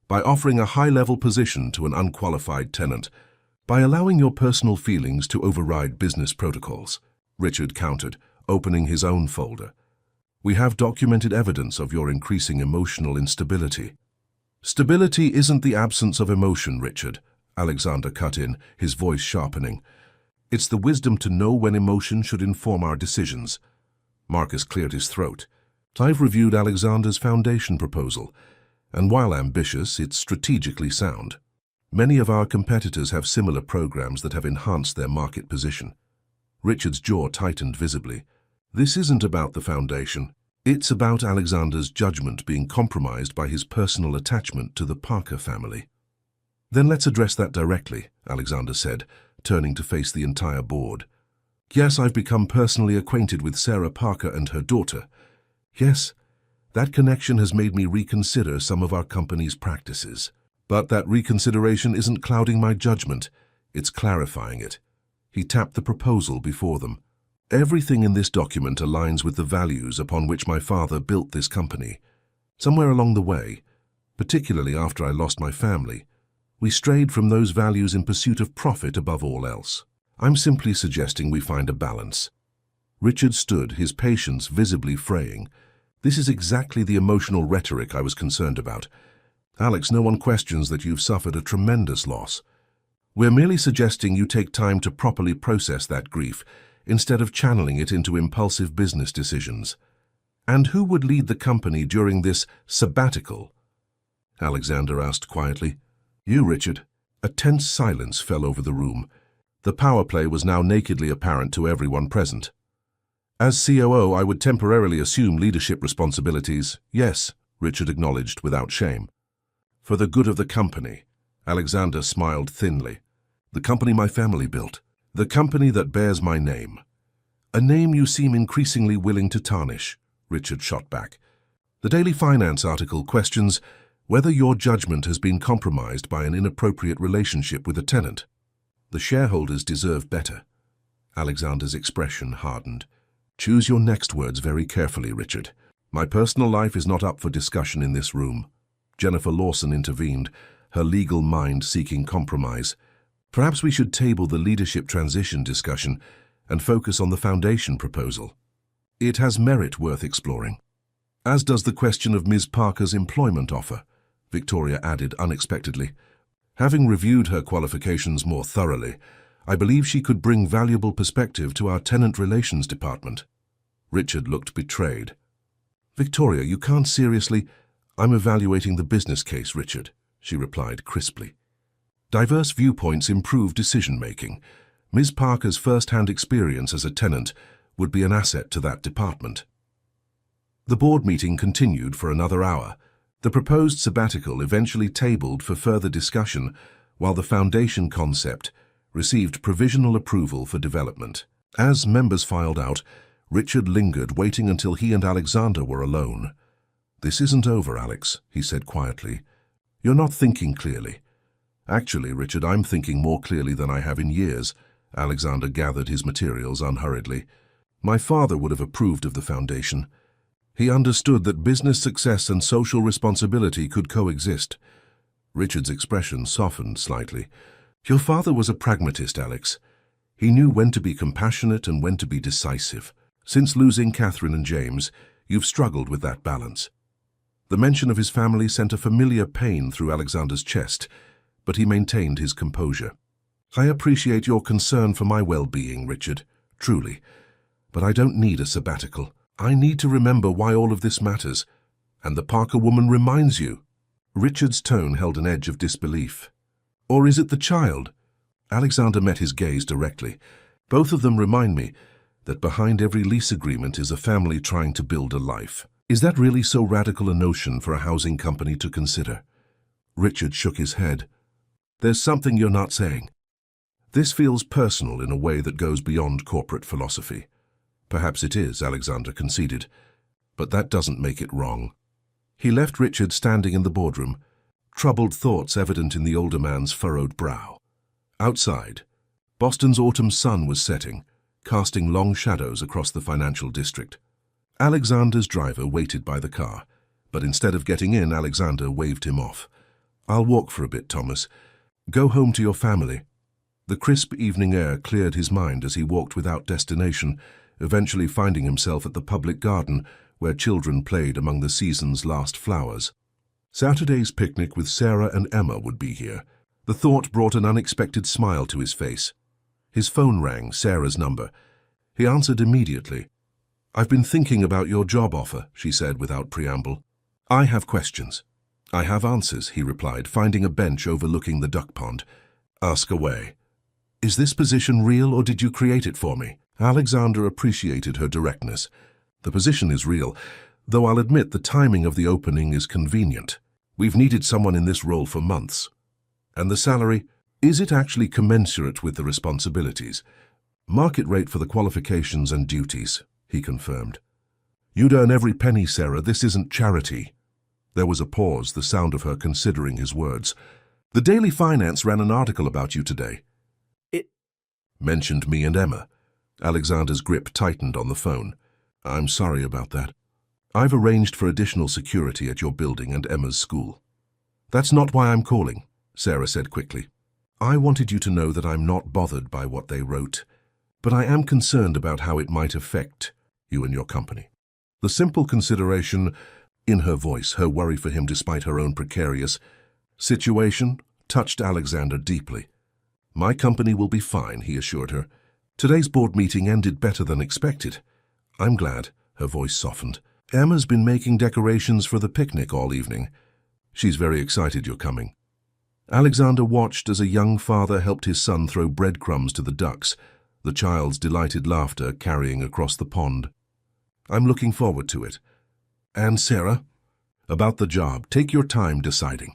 by offering a high-level position to an unqualified tenant, by allowing your personal feelings to override business protocols, Richard countered, opening his own folder. We have documented evidence of your increasing emotional instability. Stability isn't the absence of emotion, Richard, Alexander cut in, his voice sharpening. It's the wisdom to know when emotion should inform our decisions. Marcus cleared his throat. I've reviewed Alexander's foundation proposal, and while ambitious, it's strategically sound. Many of our competitors have similar programs that have enhanced their market position. Richard's jaw tightened visibly. This isn't about the foundation. It's about Alexander's judgment being compromised by his personal attachment to the Parker family. Then let's address that directly, Alexander said, turning to face the entire board. Yes, I've become personally acquainted with Sarah Parker and her daughter. Yes, that connection has made me reconsider some of our company's practices. But that reconsideration isn't clouding my judgment, it's clarifying it. He tapped the proposal before them. Everything in this document aligns with the values upon which my father built this company. Somewhere along the way, particularly after I lost my family, we strayed from those values in pursuit of profit above all else. I'm simply suggesting we find a balance. Richard stood, his patience visibly fraying. This is exactly the emotional rhetoric I was concerned about. Alex, no one questions that you've suffered a tremendous loss. We're merely suggesting you take time to properly process that grief, instead of channeling it into impulsive business decisions. And who would lead the company during this sabbatical? Alexander asked quietly. You, Richard. A tense silence fell over the room. The power play was now nakedly apparent to everyone present. As COO, I would temporarily assume leadership responsibilities. Yes, Richard acknowledged without shame. For the good of the company, Alexander smiled thinly. The company my family built. The company that bears my name. A name you seem increasingly willing to tarnish, Richard shot back. The Daily Finance article questions whether your judgment has been compromised by an inappropriate relationship with a tenant. The shareholders deserve better. Alexander's expression hardened. Choose your next words very carefully, Richard. My personal life is not up for discussion in this room. Jennifer Lawson intervened, her legal mind seeking compromise. Perhaps we should table the leadership transition discussion and focus on the foundation proposal. It has merit worth exploring. As does the question of Ms. Parker's employment offer, Victoria added unexpectedly. Having reviewed her qualifications more thoroughly, I believe she could bring valuable perspective to our tenant relations department. Richard looked betrayed. Victoria, you can't seriously— I'm evaluating the business case, Richard, she replied crisply. Diverse viewpoints improve decision-making. Ms. Parker's first-hand experience as a tenant would be an asset to that department. The board meeting continued for another hour. The proposed sabbatical eventually tabled for further discussion, while the foundation concept received provisional approval for development. As members filed out, Richard lingered, waiting until he and Alexander were alone. This isn't over, Alex, he said quietly. You're not thinking clearly. Actually, Richard, I'm thinking more clearly than I have in years. Alexander gathered his materials unhurriedly. My father would have approved of the foundation. He understood that business success and social responsibility could coexist. Richard's expression softened slightly. Your father was a pragmatist, Alex. He knew when to be compassionate and when to be decisive. Since losing Catherine and James, you've struggled with that balance. The mention of his family sent a familiar pain through Alexander's chest, but he maintained his composure. I appreciate your concern for my well-being, Richard, truly. But I don't need a sabbatical. I need to remember why all of this matters, and the Parker woman reminds you. Richard's tone held an edge of disbelief. Or is it the child? Alexander met his gaze directly. Both of them remind me that behind every lease agreement is a family trying to build a life. Is that really so radical a notion for a housing company to consider? Richard shook his head. There's something you're not saying. This feels personal in a way that goes beyond corporate philosophy. Perhaps it is, Alexander conceded, but that doesn't make it wrong. He left Richard standing in the boardroom, troubled thoughts evident in the older man's furrowed brow. Outside, Boston's autumn sun was setting, casting long shadows across the financial district. Alexander's driver waited by the car, but instead of getting in, Alexander waved him off. I'll walk for a bit, Thomas. Go home to your family. The crisp evening air cleared his mind as he walked without destination, eventually finding himself at the public garden where children played among the season's last flowers. Saturday's picnic with Sarah and Emma would be here. The thought brought an unexpected smile to his face. His phone rang, Sarah's number. He answered immediately. I've been thinking about your job offer, she said without preamble. I have questions. I have answers, he replied, finding a bench overlooking the duck pond. Ask away. Is this position real or did you create it for me? Alexander appreciated her directness. The position is real, though I'll admit the timing of the opening is convenient. We've needed someone in this role for months. And the salary, is it actually commensurate with the responsibilities? Market rate for the qualifications and duties, he confirmed. You'd earn every penny, Sarah. This isn't charity. There was a pause, the sound of her considering his words. The Daily Finance ran an article about you today. It mentioned me and Emma. Alexander's grip tightened on the phone. I'm sorry about that. I've arranged for additional security at your building and Emma's school. That's not why I'm calling, Sarah said quickly. I wanted you to know that I'm not bothered by what they wrote, but I am concerned about how it might affect you and your company. The simple consideration, in her voice, her worry for him despite her own precarious situation, touched Alexander deeply. My company will be fine, he assured her. Today's board meeting ended better than expected. I'm glad, her voice softened. Emma's been making decorations for the picnic all evening. She's very excited you're coming. Alexander watched as a young father helped his son throw breadcrumbs to the ducks, the child's delighted laughter carrying across the pond. I'm looking forward to it. And Sarah, about the job, take your time deciding.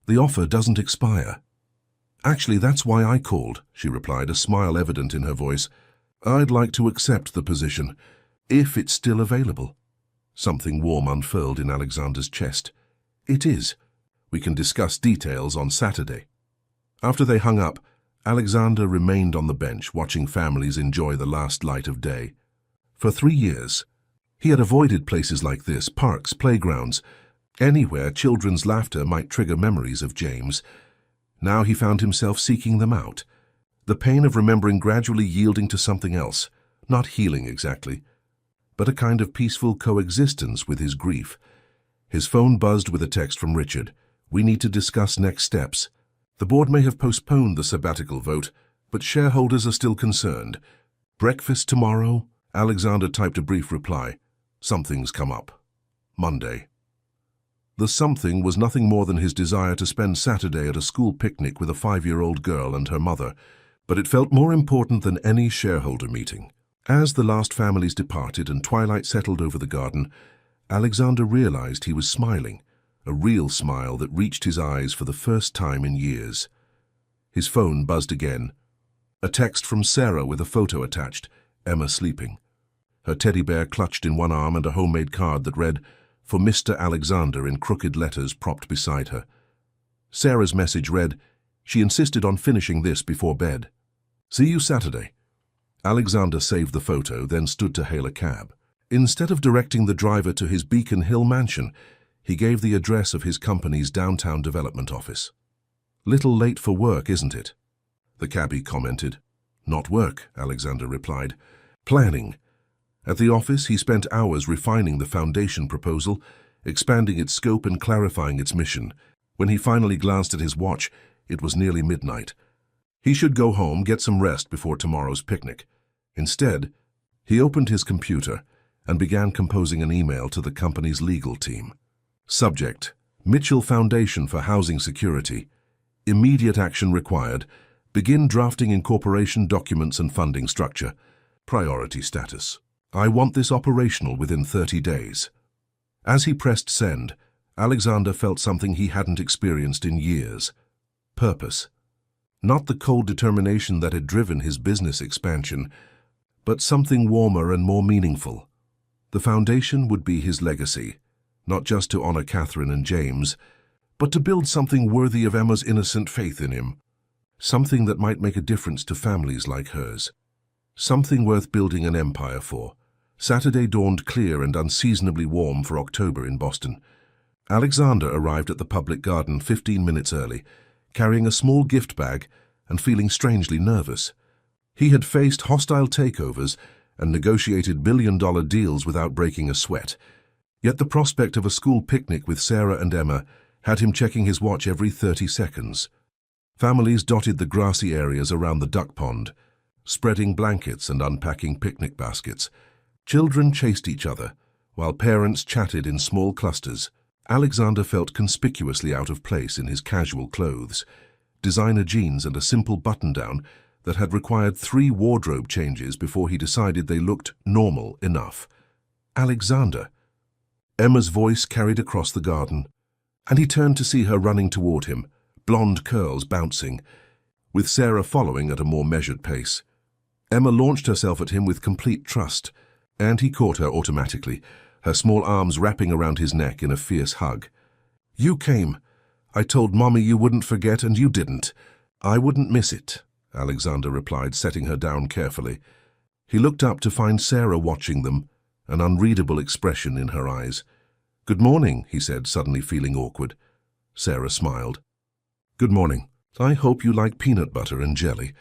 The offer doesn't expire. Actually, that's why I called, she replied, a smile evident in her voice. I'd like to accept the position, if it's still available. Something warm unfurled in Alexander's chest. It is. We can discuss details on Saturday. After they hung up, Alexander remained on the bench, watching families enjoy the last light of day. For 3 years, he had avoided places like this, parks, playgrounds, anywhere children's laughter might trigger memories of James. Now he found himself seeking them out, the pain of remembering gradually yielding to something else, not healing exactly, but a kind of peaceful coexistence with his grief. His phone buzzed with a text from Richard. We need to discuss next steps. The board may have postponed the sabbatical vote, but shareholders are still concerned. Breakfast tomorrow? Alexander typed a brief reply. Something's come up. Monday. The something was nothing more than his desire to spend Saturday at a school picnic with a 5-year-old girl and her mother, but it felt more important than any shareholder meeting. As the last families departed and twilight settled over the garden, Alexander realized he was smiling, a real smile that reached his eyes for the first time in years. His phone buzzed again. A text from Sarah with a photo attached, Emma sleeping. Her teddy bear clutched in one arm and a homemade card that read, "For Mr. Alexander," in crooked letters propped beside her. Sarah's message read, "She insisted on finishing this before bed. See you Saturday." Alexander saved the photo, then stood to hail a cab. Instead of directing the driver to his Beacon Hill mansion, he gave the address of his company's downtown development office. "Little late for work, isn't it?" the cabbie commented. "Not work," Alexander replied. "Planning." At the office, he spent hours refining the foundation proposal, expanding its scope and clarifying its mission. When he finally glanced at his watch, it was nearly midnight. He should go home, get some rest before tomorrow's picnic. Instead, he opened his computer and began composing an email to the company's legal team. Subject: Mitchell Foundation for Housing Security. Immediate action required. Begin drafting incorporation documents and funding structure. Priority status. I want this operational within 30 days. As he pressed send, Alexander felt something he hadn't experienced in years. Purpose. Not the cold determination that had driven his business expansion, but something warmer and more meaningful. The foundation would be his legacy, not just to honor Catherine and James, but to build something worthy of Emma's innocent faith in him. Something that might make a difference to families like hers. Something worth building an empire for. Saturday dawned clear and unseasonably warm for October in Boston. Alexander arrived at the public garden 15 minutes early, carrying a small gift bag and feeling strangely nervous. He had faced hostile takeovers and negotiated million-dollar deals without breaking a sweat. Yet the prospect of a school picnic with Sarah and Emma had him checking his watch every 30 seconds. Families dotted the grassy areas around the duck pond, spreading blankets and unpacking picnic baskets. Children chased each other, while parents chatted in small clusters. Alexander felt conspicuously out of place in his casual clothes, designer jeans and a simple button-down that had required 3 wardrobe changes before he decided they looked normal enough. Alexander. Emma's voice carried across the garden, and he turned to see her running toward him, blonde curls bouncing, with Sarah following at a more measured pace. Emma launched herself at him with complete trust, and he caught her automatically, her small arms wrapping around his neck in a fierce hug. "You came. I told Mommy you wouldn't forget, and you didn't." "I wouldn't miss it," Alexander replied, setting her down carefully. He looked up to find Sarah watching them, an unreadable expression in her eyes. "Good morning," he said, suddenly feeling awkward. Sarah smiled. "Good morning. I hope you like peanut butter and jelly."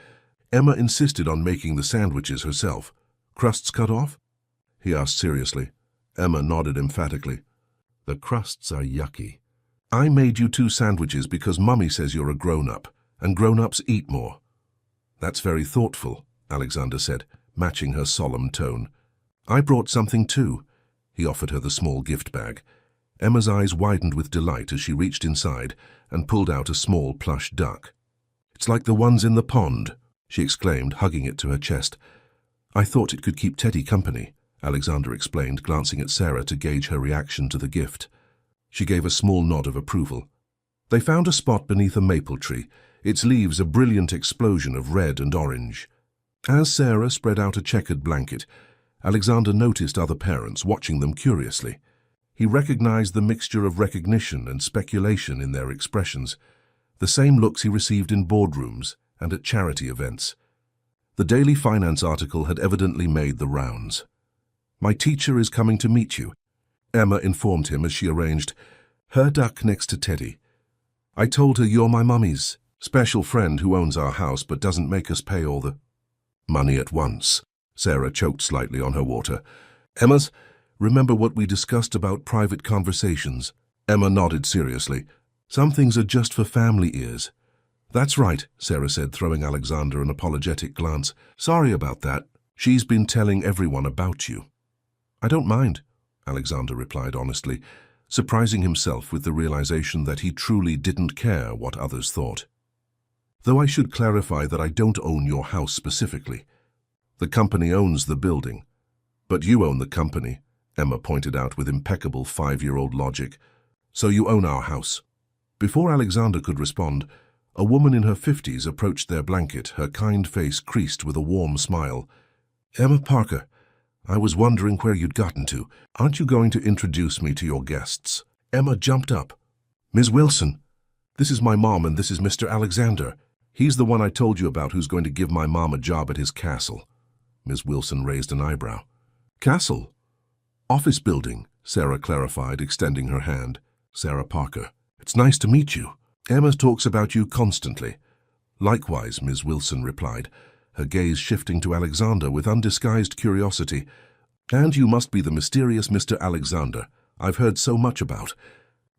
Emma insisted on making the sandwiches herself. "Crusts cut off?" he asked seriously. Emma nodded emphatically. "The crusts are yucky. I made you 2 sandwiches because Mummy says you're a grown-up, and grown-ups eat more." "That's very thoughtful," Alexander said, matching her solemn tone. "I brought something too." He offered her the small gift bag. Emma's eyes widened with delight as she reached inside and pulled out a small plush duck. "It's like the ones in the pond," she exclaimed, hugging it to her chest. "I thought it could keep Teddy company," Alexander explained, glancing at Sarah to gauge her reaction to the gift. She gave a small nod of approval. They found a spot beneath a maple tree, its leaves a brilliant explosion of red and orange. As Sarah spread out a checkered blanket, Alexander noticed other parents watching them curiously. He recognized the mixture of recognition and speculation in their expressions, the same looks he received in boardrooms and at charity events. The Daily Finance article had evidently made the rounds. "My teacher is coming to meet you," Emma informed him as she arranged her duck next to Teddy. "I told her you're my mummy's special friend who owns our house but doesn't make us pay all the money at once." Sarah choked slightly on her water. "Emma's, remember what we discussed about private conversations?" Emma nodded seriously. "Some things are just for family ears." "That's right," Sarah said, throwing Alexander an apologetic glance. "Sorry about that. She's been telling everyone about you." "I don't mind," Alexander replied honestly, surprising himself with the realization that he truly didn't care what others thought. "Though I should clarify that I don't own your house specifically. The company owns the building. But you own the company," Emma pointed out with impeccable 5-year-old logic. "So you own our house." Before Alexander could respond, a woman in her 50s approached their blanket, her kind face creased with a warm smile. "Emma Parker, I was wondering where you'd gotten to. Aren't you going to introduce me to your guests?" Emma jumped up. "Ms. Wilson, this is my mom and this is Mr. Alexander. He's the one I told you about who's going to give my mom a job at his castle." Ms. Wilson raised an eyebrow. "Castle?" "Office building," Sarah clarified, extending her hand. "Sarah Parker. It's nice to meet you. Emma talks about you constantly." "Likewise," Ms. Wilson replied, her gaze shifting to Alexander with undisguised curiosity. "And you must be the mysterious Mr. Alexander I've heard so much about.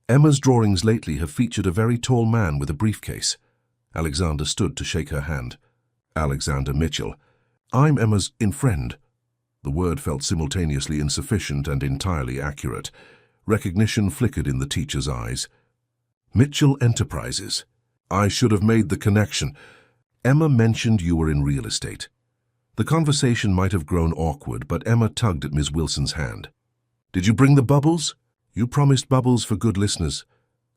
Emma's drawings lately have featured a very tall man with a briefcase." Alexander stood to shake her hand. "Alexander Mitchell. I'm Emma's friend." The word felt simultaneously insufficient and entirely accurate. Recognition flickered in the teacher's eyes. "Mitchell Enterprises. I should have made the connection. Emma mentioned you were in real estate." The conversation might have grown awkward, but Emma tugged at Ms. Wilson's hand. "Did you bring the bubbles? You promised bubbles for good listeners.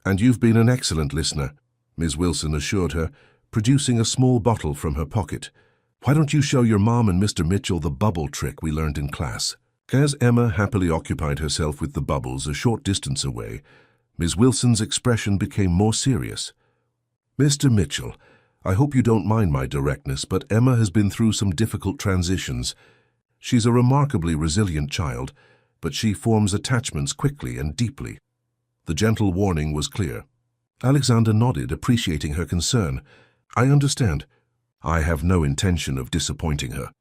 And you've been an excellent listener," Ms. Wilson assured her, producing a small bottle from her pocket. "Why don't you show your mom and Mr. Mitchell the bubble trick we learned in class?" As Emma happily occupied herself with the bubbles a short distance away, Ms. Wilson's expression became more serious. "Mr. Mitchell, I hope you don't mind my directness, but Emma has been through some difficult transitions. She's a remarkably resilient child, but she forms attachments quickly and deeply." The gentle warning was clear. Alexander nodded, appreciating her concern. "I understand. I have no intention of disappointing her."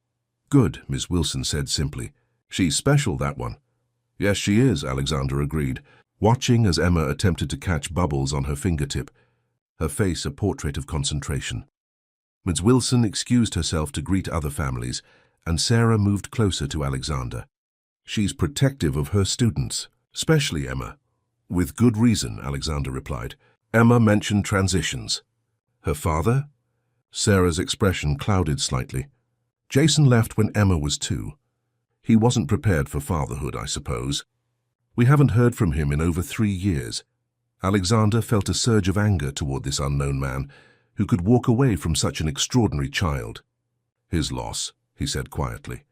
"Good," Ms. Wilson said simply. "She's special, that one." "Yes, she is," Alexander agreed, watching as Emma attempted to catch bubbles on her fingertip, her face a portrait of concentration. Ms. Wilson excused herself to greet other families, and Sarah moved closer to Alexander. "She's protective of her students, especially Emma." "With good reason," Alexander replied. "Emma mentioned transitions." "Her father?" Sarah's expression clouded slightly. "Jason left when Emma was 2. He wasn't prepared for fatherhood, I suppose. We haven't heard from him in over 3 years." Alexander felt a surge of anger toward this unknown man, who could walk away from such an extraordinary child. "His loss," he said quietly.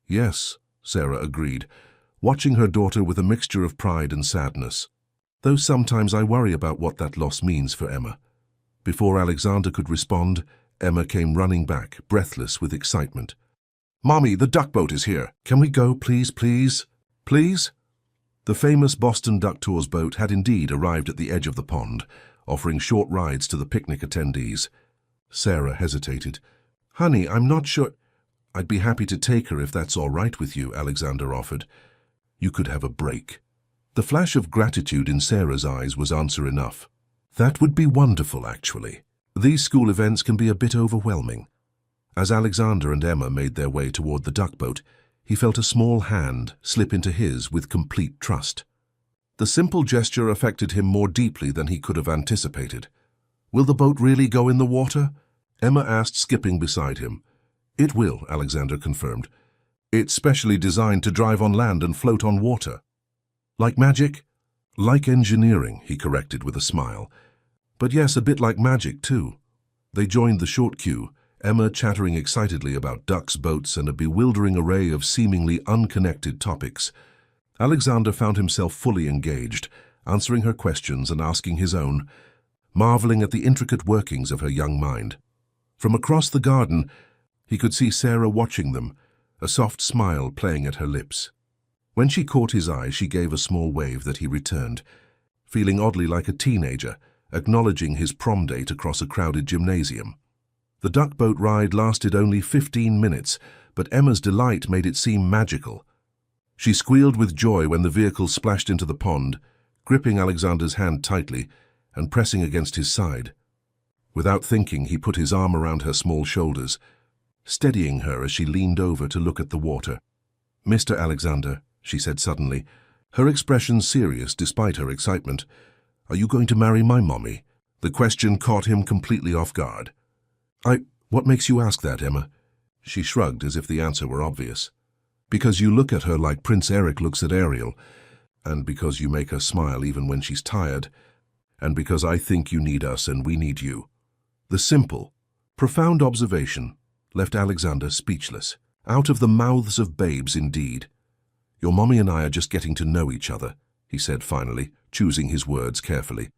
Yes, Sarah agreed, watching her daughter with a mixture of pride and sadness. Though sometimes I worry about what that loss means for Emma. Before Alexander could respond, Emma came running back, breathless with excitement. Mommy, the duck boat is here. Can we go, please, please? Please? The famous Boston Duck Tours boat had indeed arrived at the edge of the pond, offering short rides to the picnic attendees. Sarah hesitated. Honey, I'm not sure. I'd be happy to take her if that's all right with you, Alexander offered. You could have a break. The flash of gratitude in Sarah's eyes was answer enough. That would be wonderful, actually. These school events can be a bit overwhelming. As Alexander and Emma made their way toward the duck boat, he felt a small hand slip into his with complete trust. The simple gesture affected him more deeply than he could have anticipated. Will the boat really go in the water? Emma asked, skipping beside him. It will, Alexander confirmed. It's specially designed to drive on land and float on water. Like magic? Like engineering, he corrected with a smile. But yes, a bit like magic, too. They joined the short queue, Emma chattering excitedly about ducks, boats, and a bewildering array of seemingly unconnected topics. Alexander found himself fully engaged, answering her questions and asking his own, marveling at the intricate workings of her young mind. From across the garden, he could see Sarah watching them, a soft smile playing at her lips. When she caught his eye, she gave a small wave that he returned, feeling oddly like a teenager, acknowledging his prom date across a crowded gymnasium. The duck boat ride lasted only 15 minutes, but Emma's delight made it seem magical. She squealed with joy when the vehicle splashed into the pond, gripping Alexander's hand tightly and pressing against his side. Without thinking, he put his arm around her small shoulders, steadying her as she leaned over to look at the water. Mr. Alexander, she said suddenly, her expression serious despite her excitement, are you going to marry my mommy? The question caught him completely off guard. What makes you ask that, Emma? She shrugged as if the answer were obvious. Because you look at her like Prince Eric looks at Ariel, and because you make her smile even when she's tired, and because I think you need us and we need you. The simple, profound observation left Alexander speechless. Out of the mouths of babes, indeed. Your mommy and I are just getting to know each other, he said finally, choosing his words carefully.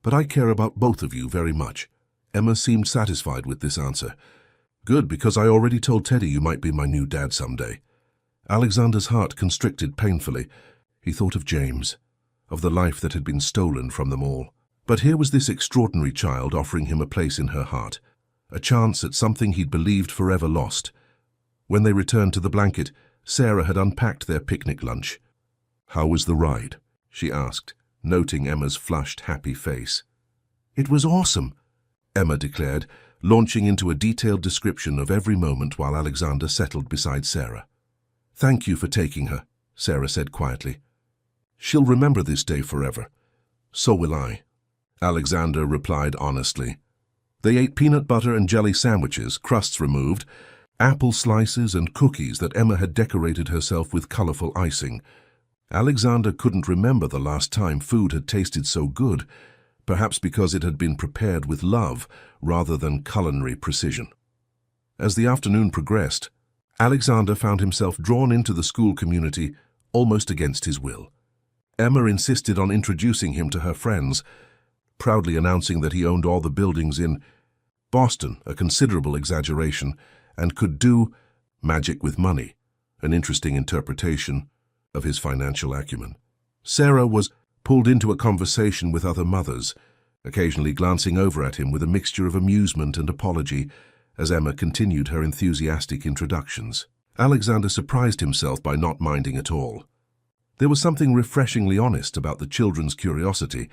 But I care about both of you very much. Emma seemed satisfied with this answer. Good, because I already told Teddy you might be my new dad someday. Alexander's heart constricted painfully. He thought of James, of the life that had been stolen from them all. But here was this extraordinary child offering him a place in her heart, a chance at something he'd believed forever lost. When they returned to the blanket, Sarah had unpacked their picnic lunch. How was the ride? She asked, noting Emma's flushed, happy face. It was awesome, Emma declared, launching into a detailed description of every moment while Alexander settled beside Sarah. Thank you for taking her, Sarah said quietly. She'll remember this day forever. So will I, Alexander replied honestly. They ate peanut butter and jelly sandwiches, crusts removed, apple slices and cookies that Emma had decorated herself with colorful icing. Alexander couldn't remember the last time food had tasted so good, perhaps because it had been prepared with love rather than culinary precision. As the afternoon progressed, Alexander found himself drawn into the school community almost against his will. Emma insisted on introducing him to her friends, proudly announcing that he owned all the buildings in Boston, a considerable exaggeration, and could do magic with money, an interesting interpretation of his financial acumen. Sarah was pulled into a conversation with other mothers, occasionally glancing over at him with a mixture of amusement and apology as Emma continued her enthusiastic introductions. Alexander surprised himself by not minding at all. There was something refreshingly honest about the children's curiosity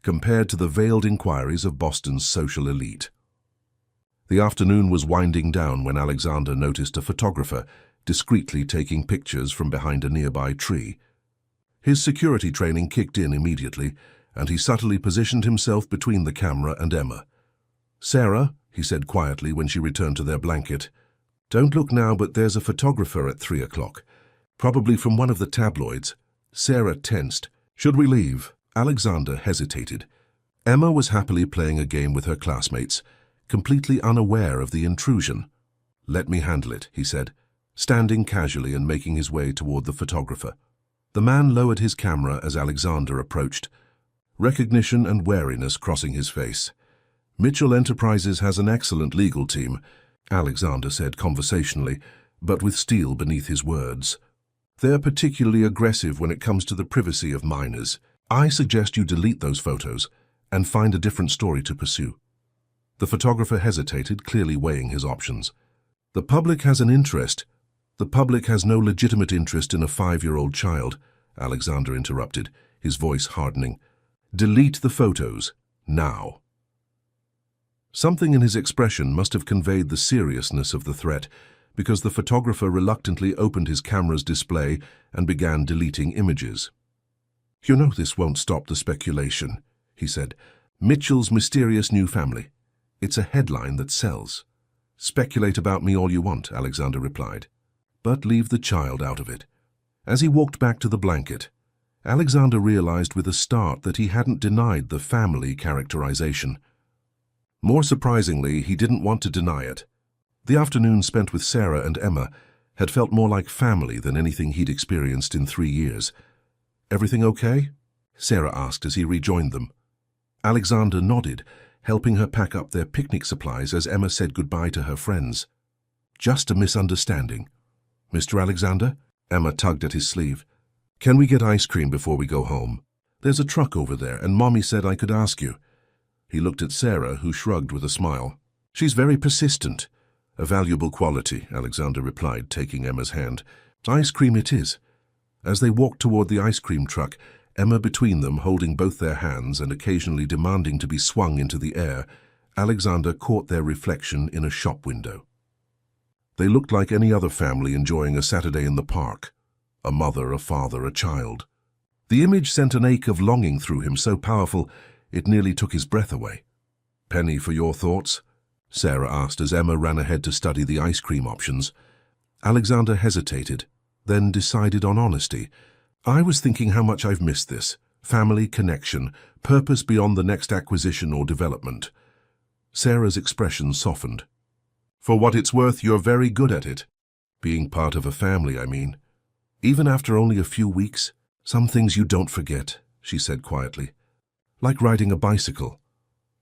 compared to the veiled inquiries of Boston's social elite. The afternoon was winding down when Alexander noticed a photographer discreetly taking pictures from behind a nearby tree. His security training kicked in immediately, and he subtly positioned himself between the camera and Emma. Sarah, he said quietly when she returned to their blanket, don't look now, but there's a photographer at 3 o'clock, probably from one of the tabloids. Sarah tensed. Should we leave? Alexander hesitated. Emma was happily playing a game with her classmates, completely unaware of the intrusion. "Let me handle it," he said, standing casually and making his way toward the photographer. The man lowered his camera as Alexander approached, recognition and wariness crossing his face. "Mitchell Enterprises has an excellent legal team," Alexander said conversationally, but with steel beneath his words. "They're particularly aggressive when it comes to the privacy of minors. I suggest you delete those photos and find a different story to pursue." The photographer hesitated, clearly weighing his options. "The public has an interest." "The public has no legitimate interest in a 5-year-old child," Alexander interrupted, his voice hardening. "Delete the photos, now." Something in his expression must have conveyed the seriousness of the threat, because the photographer reluctantly opened his camera's display and began deleting images. "You know this won't stop the speculation," he said. "Mitchell's mysterious new family. It's a headline that sells." "Speculate about me all you want," Alexander replied, "but leave the child out of it." As he walked back to the blanket, Alexander realized with a start that he hadn't denied the family characterization. More surprisingly, he didn't want to deny it. The afternoon spent with Sarah and Emma had felt more like family than anything he'd experienced in 3 years. "Everything okay?" Sarah asked as he rejoined them. Alexander nodded, helping her pack up their picnic supplies as Emma said goodbye to her friends. "Just a misunderstanding." "Mr. Alexander?" Emma tugged at his sleeve. "Can we get ice cream before we go home? There's a truck over there, and Mommy said I could ask you." He looked at Sarah, who shrugged with a smile. "She's very persistent." "A valuable quality," Alexander replied, taking Emma's hand. "Ice cream it is." As they walked toward the ice cream truck, Emma between them holding both their hands and occasionally demanding to be swung into the air, Alexander caught their reflection in a shop window. They looked like any other family enjoying a Saturday in the park. A mother, a father, a child. The image sent an ache of longing through him so powerful it nearly took his breath away. "Penny, for your thoughts?" Sarah asked as Emma ran ahead to study the ice cream options. Alexander hesitated, then decided on honesty. "I was thinking how much I've missed this. Family, connection, purpose beyond the next acquisition or development." Sarah's expression softened. "For what it's worth, you're very good at it. Being part of a family, I mean. Even after only a few weeks, some things you don't forget," she said quietly. "Like riding a bicycle."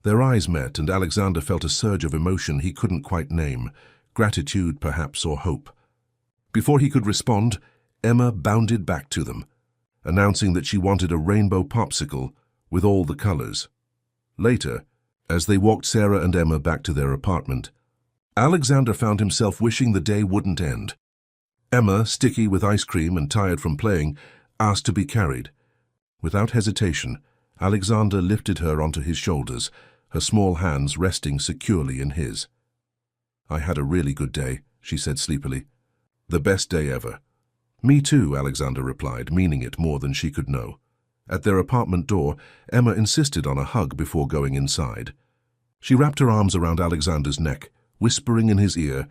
Their eyes met, and Alexander felt a surge of emotion he couldn't quite name, gratitude perhaps or hope. Before he could respond, Emma bounded back to them, announcing that she wanted a rainbow popsicle with all the colors. Later, as they walked Sarah and Emma back to their apartment, Alexander found himself wishing the day wouldn't end. Emma, sticky with ice cream and tired from playing, asked to be carried. Without hesitation, Alexander lifted her onto his shoulders, her small hands resting securely in his. "I had a really good day," she said sleepily. "The best day ever." "Me too," Alexander replied, meaning it more than she could know. At their apartment door, Emma insisted on a hug before going inside. She wrapped her arms around Alexander's neck, whispering in his ear,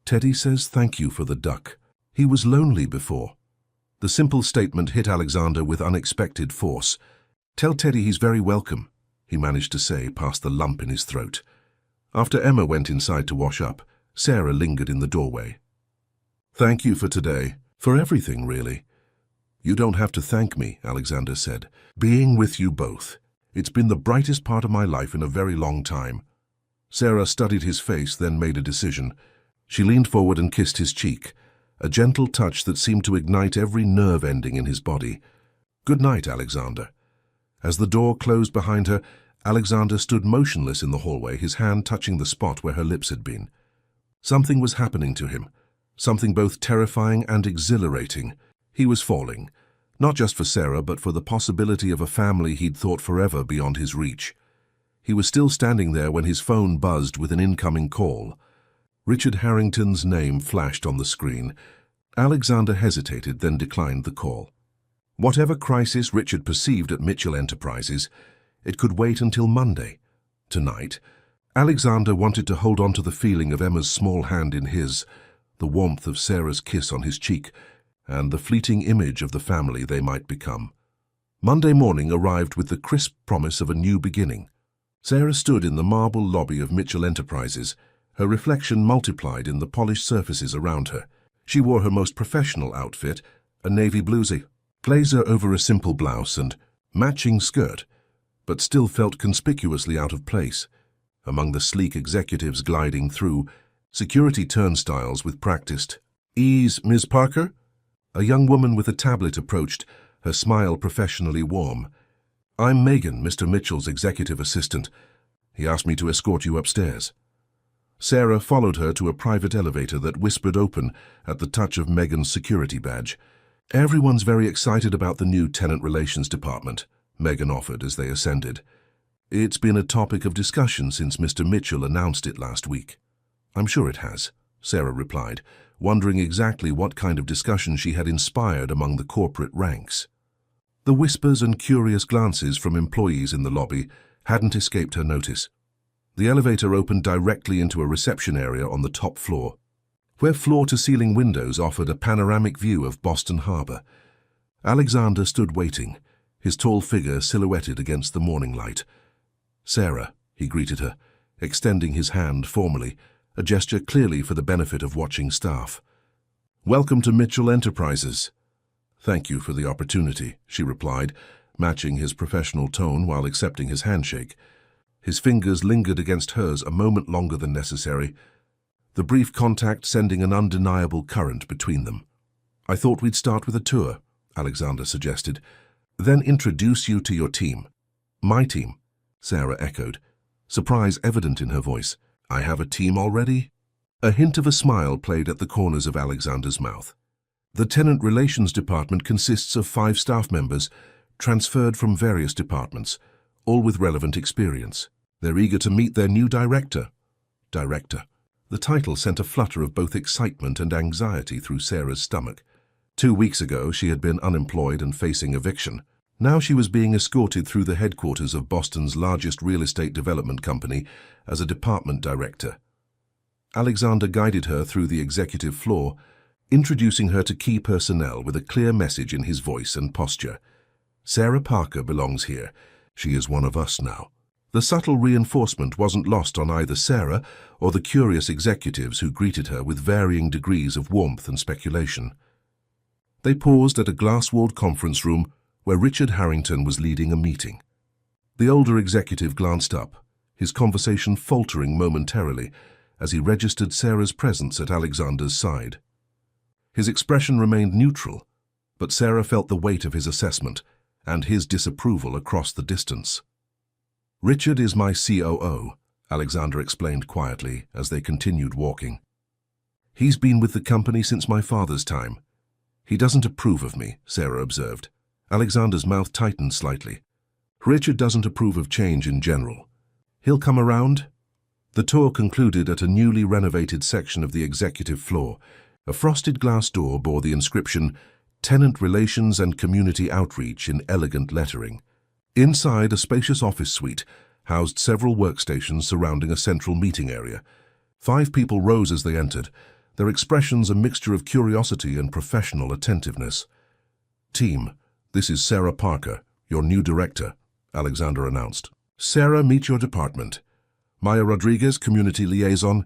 "Teddy says thank you for the duck. He was lonely before." The simple statement hit Alexander with unexpected force. "Tell Teddy he's very welcome," he managed to say past the lump in his throat. After Emma went inside to wash up, Sarah lingered in the doorway. "Thank you for today, for everything, really." "You don't have to thank me," Alexander said. "Being with you both. It's been the brightest part of my life in a very long time." Sarah studied his face, then made a decision. She leaned forward and kissed his cheek, a gentle touch that seemed to ignite every nerve ending in his body. "Good night, Alexander." As the door closed behind her, Alexander stood motionless in the hallway, his hand touching the spot where her lips had been. Something was happening to him, something both terrifying and exhilarating. He was falling, not just for Sarah, but for the possibility of a family he'd thought forever beyond his reach. He was still standing there when his phone buzzed with an incoming call. Richard Harrington's name flashed on the screen. Alexander hesitated, then declined the call. Whatever crisis Richard perceived at Mitchell Enterprises, it could wait until Monday. Tonight, Alexander wanted to hold on to the feeling of Emma's small hand in his, the warmth of Sarah's kiss on his cheek, and the fleeting image of the family they might become. Monday morning arrived with the crisp promise of a new beginning. Sarah stood in the marble lobby of Mitchell Enterprises, Her reflection multiplied in the polished surfaces around her. She wore her most professional outfit, a navy blazer over a simple blouse and matching skirt, but still felt conspicuously out of place among the sleek executives gliding through security turnstiles with practiced ease. Ms. Parker? A young woman with a tablet approached, her smile professionally warm. I'm Megan, Mr. Mitchell's executive assistant. He asked me to escort you upstairs. Sarah followed her to a private elevator that whispered open at the touch of Megan's security badge. Everyone's very excited about the new tenant relations department, Megan offered as they ascended. It's been a topic of discussion since Mr. Mitchell announced it last week. I'm sure it has, Sarah replied, wondering exactly what kind of discussion she had inspired among the corporate ranks. The whispers and curious glances from employees in the lobby hadn't escaped her notice. The elevator opened directly into a reception area on the top floor, where floor-to-ceiling windows offered a panoramic view of Boston Harbor. Alexander stood waiting, his tall figure silhouetted against the morning light. Sarah, he greeted her, extending his hand formally, a gesture clearly for the benefit of watching staff. Welcome to Mitchell Enterprises. Thank you for the opportunity, she replied, matching his professional tone while accepting his handshake. His fingers lingered against hers a moment longer than necessary, the brief contact sending an undeniable current between them. I thought we'd start with a tour, Alexander suggested, then introduce you to your team. My team, Sarah echoed, surprise evident in her voice. I have a team already? A hint of a smile played at the corners of Alexander's mouth. The tenant relations department consists of 5 staff members, transferred from various departments, all with relevant experience. They're eager to meet their new director. Director. The title sent a flutter of both excitement and anxiety through Sarah's stomach. 2 weeks ago, she had been unemployed and facing eviction. Now she was being escorted through the headquarters of Boston's largest real estate development company as a department director. Alexander guided her through the executive floor, introducing her to key personnel with a clear message in his voice and posture. Sarah Parker belongs here. She is one of us now. The subtle reinforcement wasn't lost on either Sarah or the curious executives who greeted her with varying degrees of warmth and speculation. They paused at a glass-walled conference room where Richard Harrington was leading a meeting. The older executive glanced up, his conversation faltering momentarily as he registered Sarah's presence at Alexander's side. His expression remained neutral, but Sarah felt the weight of his assessment and his disapproval across the distance. Richard is my COO, Alexander explained quietly as they continued walking. He's been with the company since my father's time. He doesn't approve of me, Sarah observed. Alexander's mouth tightened slightly. Richard doesn't approve of change in general. He'll come around. The tour concluded at a newly renovated section of the executive floor. A frosted glass door bore the inscription, Tenant Relations and Community Outreach in elegant lettering. Inside, a spacious office suite housed several workstations surrounding a central meeting area. 5 people rose as they entered, their expressions a mixture of curiosity and professional attentiveness. Team, this is Sarah Parker, your new director, Alexander announced. Sarah, meet your department. Maya Rodriguez, Community Liaison.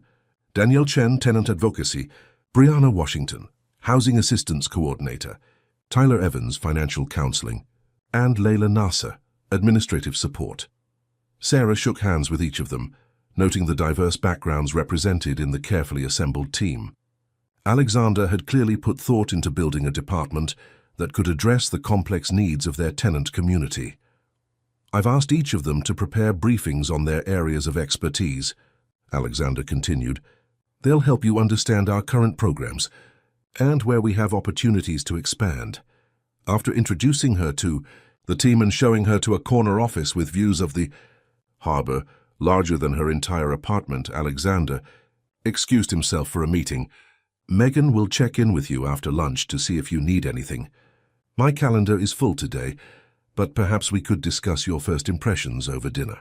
Danielle Chen, Tenant Advocacy. Brianna Washington, Housing Assistance Coordinator. Tyler Evans, Financial Counseling. And Layla Nasser, Administrative Support. Sarah shook hands with each of them, noting the diverse backgrounds represented in the carefully assembled team. Alexander had clearly put thought into building a department that could address the complex needs of their tenant community. I've asked each of them to prepare briefings on their areas of expertise, Alexander continued. They'll help you understand our current programs and where we have opportunities to expand. After introducing her to the team and showing her to a corner office with views of the harbor, larger than her entire apartment, Alexander excused himself for a meeting. Megan will check in with you after lunch to see if you need anything. My calendar is full today, but perhaps we could discuss your first impressions over dinner.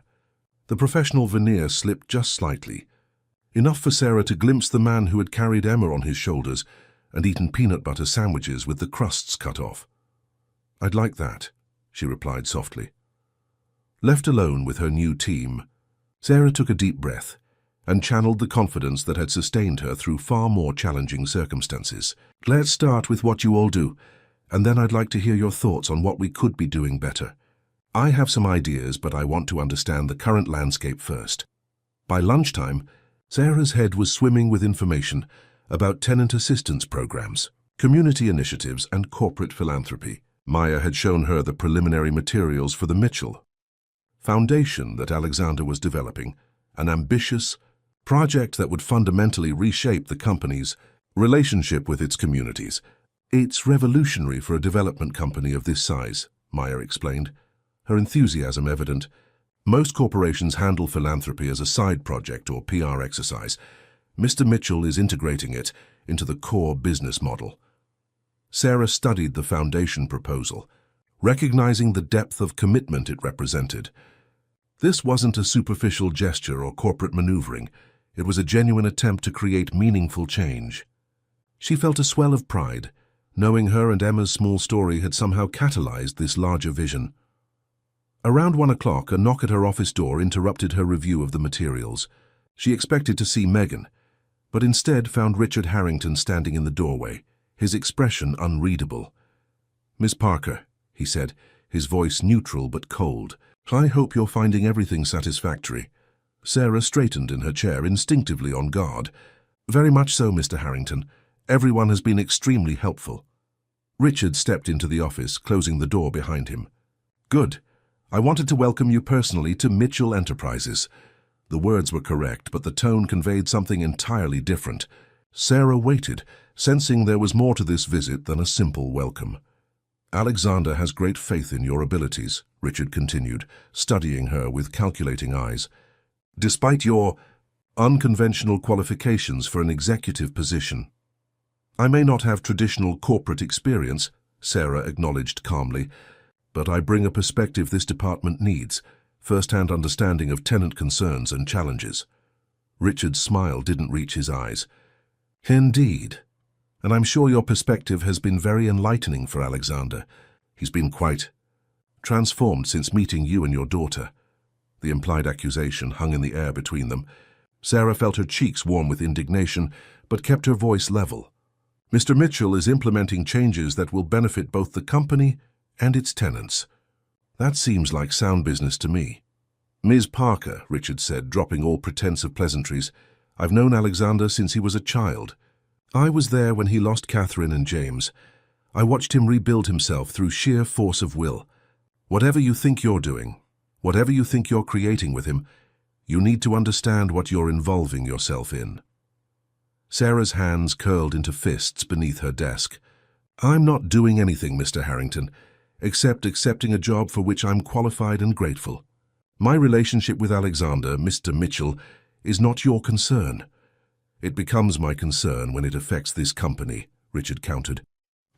The professional veneer slipped just slightly, enough for Sarah to glimpse the man who had carried Emma on his shoulders and eaten peanut butter sandwiches with the crusts cut off. I'd like that, she replied softly. Left alone with her new team, Sarah took a deep breath and channeled the confidence that had sustained her through far more challenging circumstances. Let's start with what you all do, and then I'd like to hear your thoughts on what we could be doing better. I have some ideas, but I want to understand the current landscape first. By lunchtime, Sarah's head was swimming with information about tenant assistance programs, community initiatives, and corporate philanthropy. Maya had shown her the preliminary materials for the Mitchell Foundation that Alexander was developing, an ambitious project that would fundamentally reshape the company's relationship with its communities. It's revolutionary for a development company of this size, Maya explained, her enthusiasm evident. Most corporations handle philanthropy as a side project or PR exercise. Mr. Mitchell is integrating it into the core business model. Sarah studied the foundation proposal, recognizing the depth of commitment it represented. This wasn't a superficial gesture or corporate maneuvering. It was a genuine attempt to create meaningful change. She felt a swell of pride, knowing her and Emma's small story had somehow catalyzed this larger vision. Around 1 o'clock, a knock at her office door interrupted her review of the materials. She expected to see Megan, but instead found Richard Harrington standing in the doorway, his expression unreadable. "Miss Parker," he said, his voice neutral but cold, "I hope you're finding everything satisfactory." Sarah straightened in her chair, instinctively on guard. "Very much so, Mr. Harrington. Everyone has been extremely helpful." Richard stepped into the office, closing the door behind him. "Good. I wanted to welcome you personally to Mitchell Enterprises." The words were correct, but the tone conveyed something entirely different. Sarah waited, sensing there was more to this visit than a simple welcome. "Alexander has great faith in your abilities," Richard continued, studying her with calculating eyes. "Despite your unconventional qualifications for an executive position." "I may not have traditional corporate experience," Sarah acknowledged calmly, "but I bring a perspective this department needs, first-hand understanding of tenant concerns and challenges." Richard's smile didn't reach his eyes. "Indeed. And I'm sure your perspective has been very enlightening for Alexander. He's been quite transformed since meeting you and your daughter." The implied accusation hung in the air between them. Sarah felt her cheeks warm with indignation, but kept her voice level. "Mr. Mitchell is implementing changes that will benefit both the company and its tenants. That seems like sound business to me." "Ms. Parker," Richard said, dropping all pretense of pleasantries, "I've known Alexander since he was a child. I was there when he lost Catherine and James. I watched him rebuild himself through sheer force of will. Whatever you think you're doing, whatever you think you're creating with him, you need to understand what you're involving yourself in." Sarah's hands curled into fists beneath her desk. "I'm not doing anything, Mr. Harrington, except accepting a job for which I'm qualified and grateful. My relationship with Alexander, Mr. Mitchell, is not your concern." "It becomes my concern when it affects this company," Richard countered.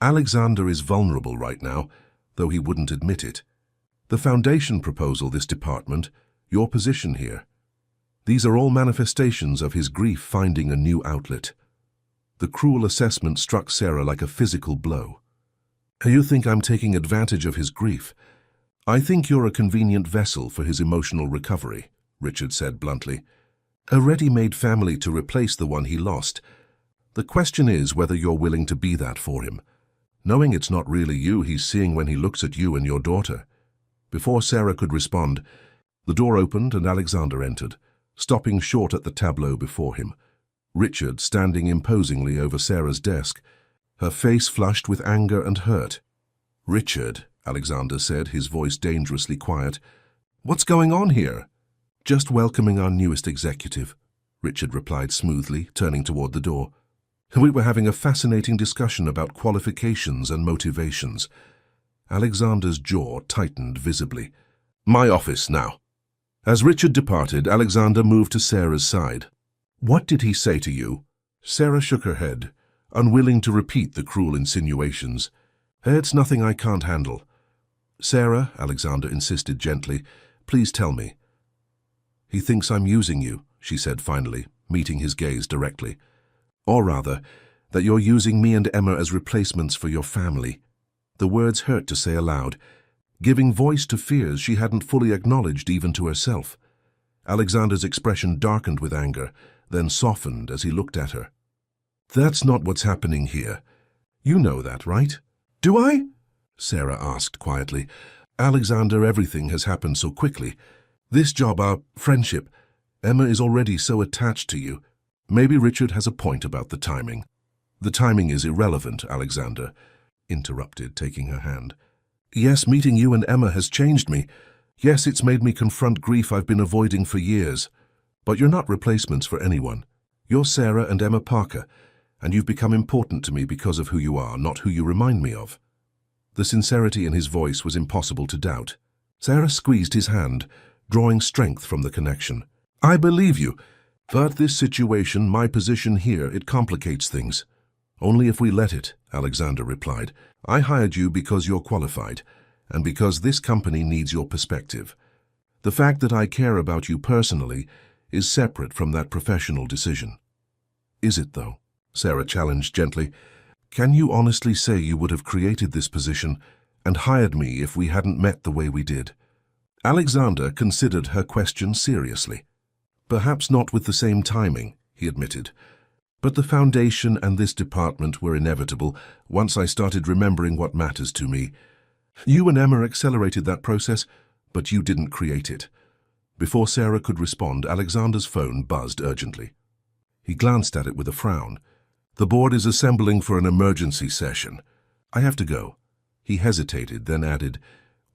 "Alexander is vulnerable right now, though he wouldn't admit it. The foundation proposal, this department, your position here. These are all manifestations of his grief finding a new outlet." The cruel assessment struck Sarah like a physical blow. "You think I'm taking advantage of his grief? I think you're a convenient vessel for his emotional recovery," Richard said bluntly. "A ready-made family to replace the one he lost. The question is whether you're willing to be that for him, knowing it's not really you he's seeing when he looks at you and your daughter." Before Sarah could respond, the door opened and Alexander entered, stopping short at the tableau before him. Richard standing imposingly over Sarah's desk, her face flushed with anger and hurt. "Richard," Alexander said, his voice dangerously quiet, "what's going on here?" "Just welcoming our newest executive," Richard replied smoothly, turning toward the door. "We were having a fascinating discussion about qualifications and motivations." Alexander's jaw tightened visibly. "My office now." As Richard departed, Alexander moved to Sarah's side. "What did he say to you?" Sarah shook her head, unwilling to repeat the cruel insinuations. "It's nothing I can't handle." "Sarah," Alexander insisted gently, "please tell me." "He thinks I'm using you," she said finally, meeting his gaze directly. "Or rather, that you're using me and Emma as replacements for your family." The words hurt to say aloud, giving voice to fears she hadn't fully acknowledged even to herself. Alexander's expression darkened with anger, then softened as he looked at her. "That's not what's happening here. You know that, right?" "Do I?" Sarah asked quietly. "Alexander, everything has happened so quickly. This job, our friendship. Emma is already so attached to you. Maybe Richard has a point about the timing." "The timing is irrelevant, Alexander," interrupted, taking her hand. "Yes, meeting you and Emma has changed me. Yes, it's made me confront grief I've been avoiding for years. But you're not replacements for anyone. You're Sarah and Emma Parker, and you've become important to me because of who you are, not who you remind me of." The sincerity in his voice was impossible to doubt. Sarah squeezed his hand, drawing strength from the connection. "I believe you. But this situation, my position here, it complicates things." "Only if we let it," Alexander replied. "I hired you because you're qualified, and because this company needs your perspective. The fact that I care about you personally is separate from that professional decision." "Is it, though?" Sarah challenged gently. "Can you honestly say you would have created this position and hired me if we hadn't met the way we did?" Alexander considered her question seriously. "Perhaps not with the same timing," he admitted. "But the foundation and this department were inevitable once I started remembering what matters to me. You and Emma accelerated that process, but you didn't create it." Before Sarah could respond, Alexander's phone buzzed urgently. He glanced at it with a frown. "The board is assembling for an emergency session. I have to go." He hesitated, then added,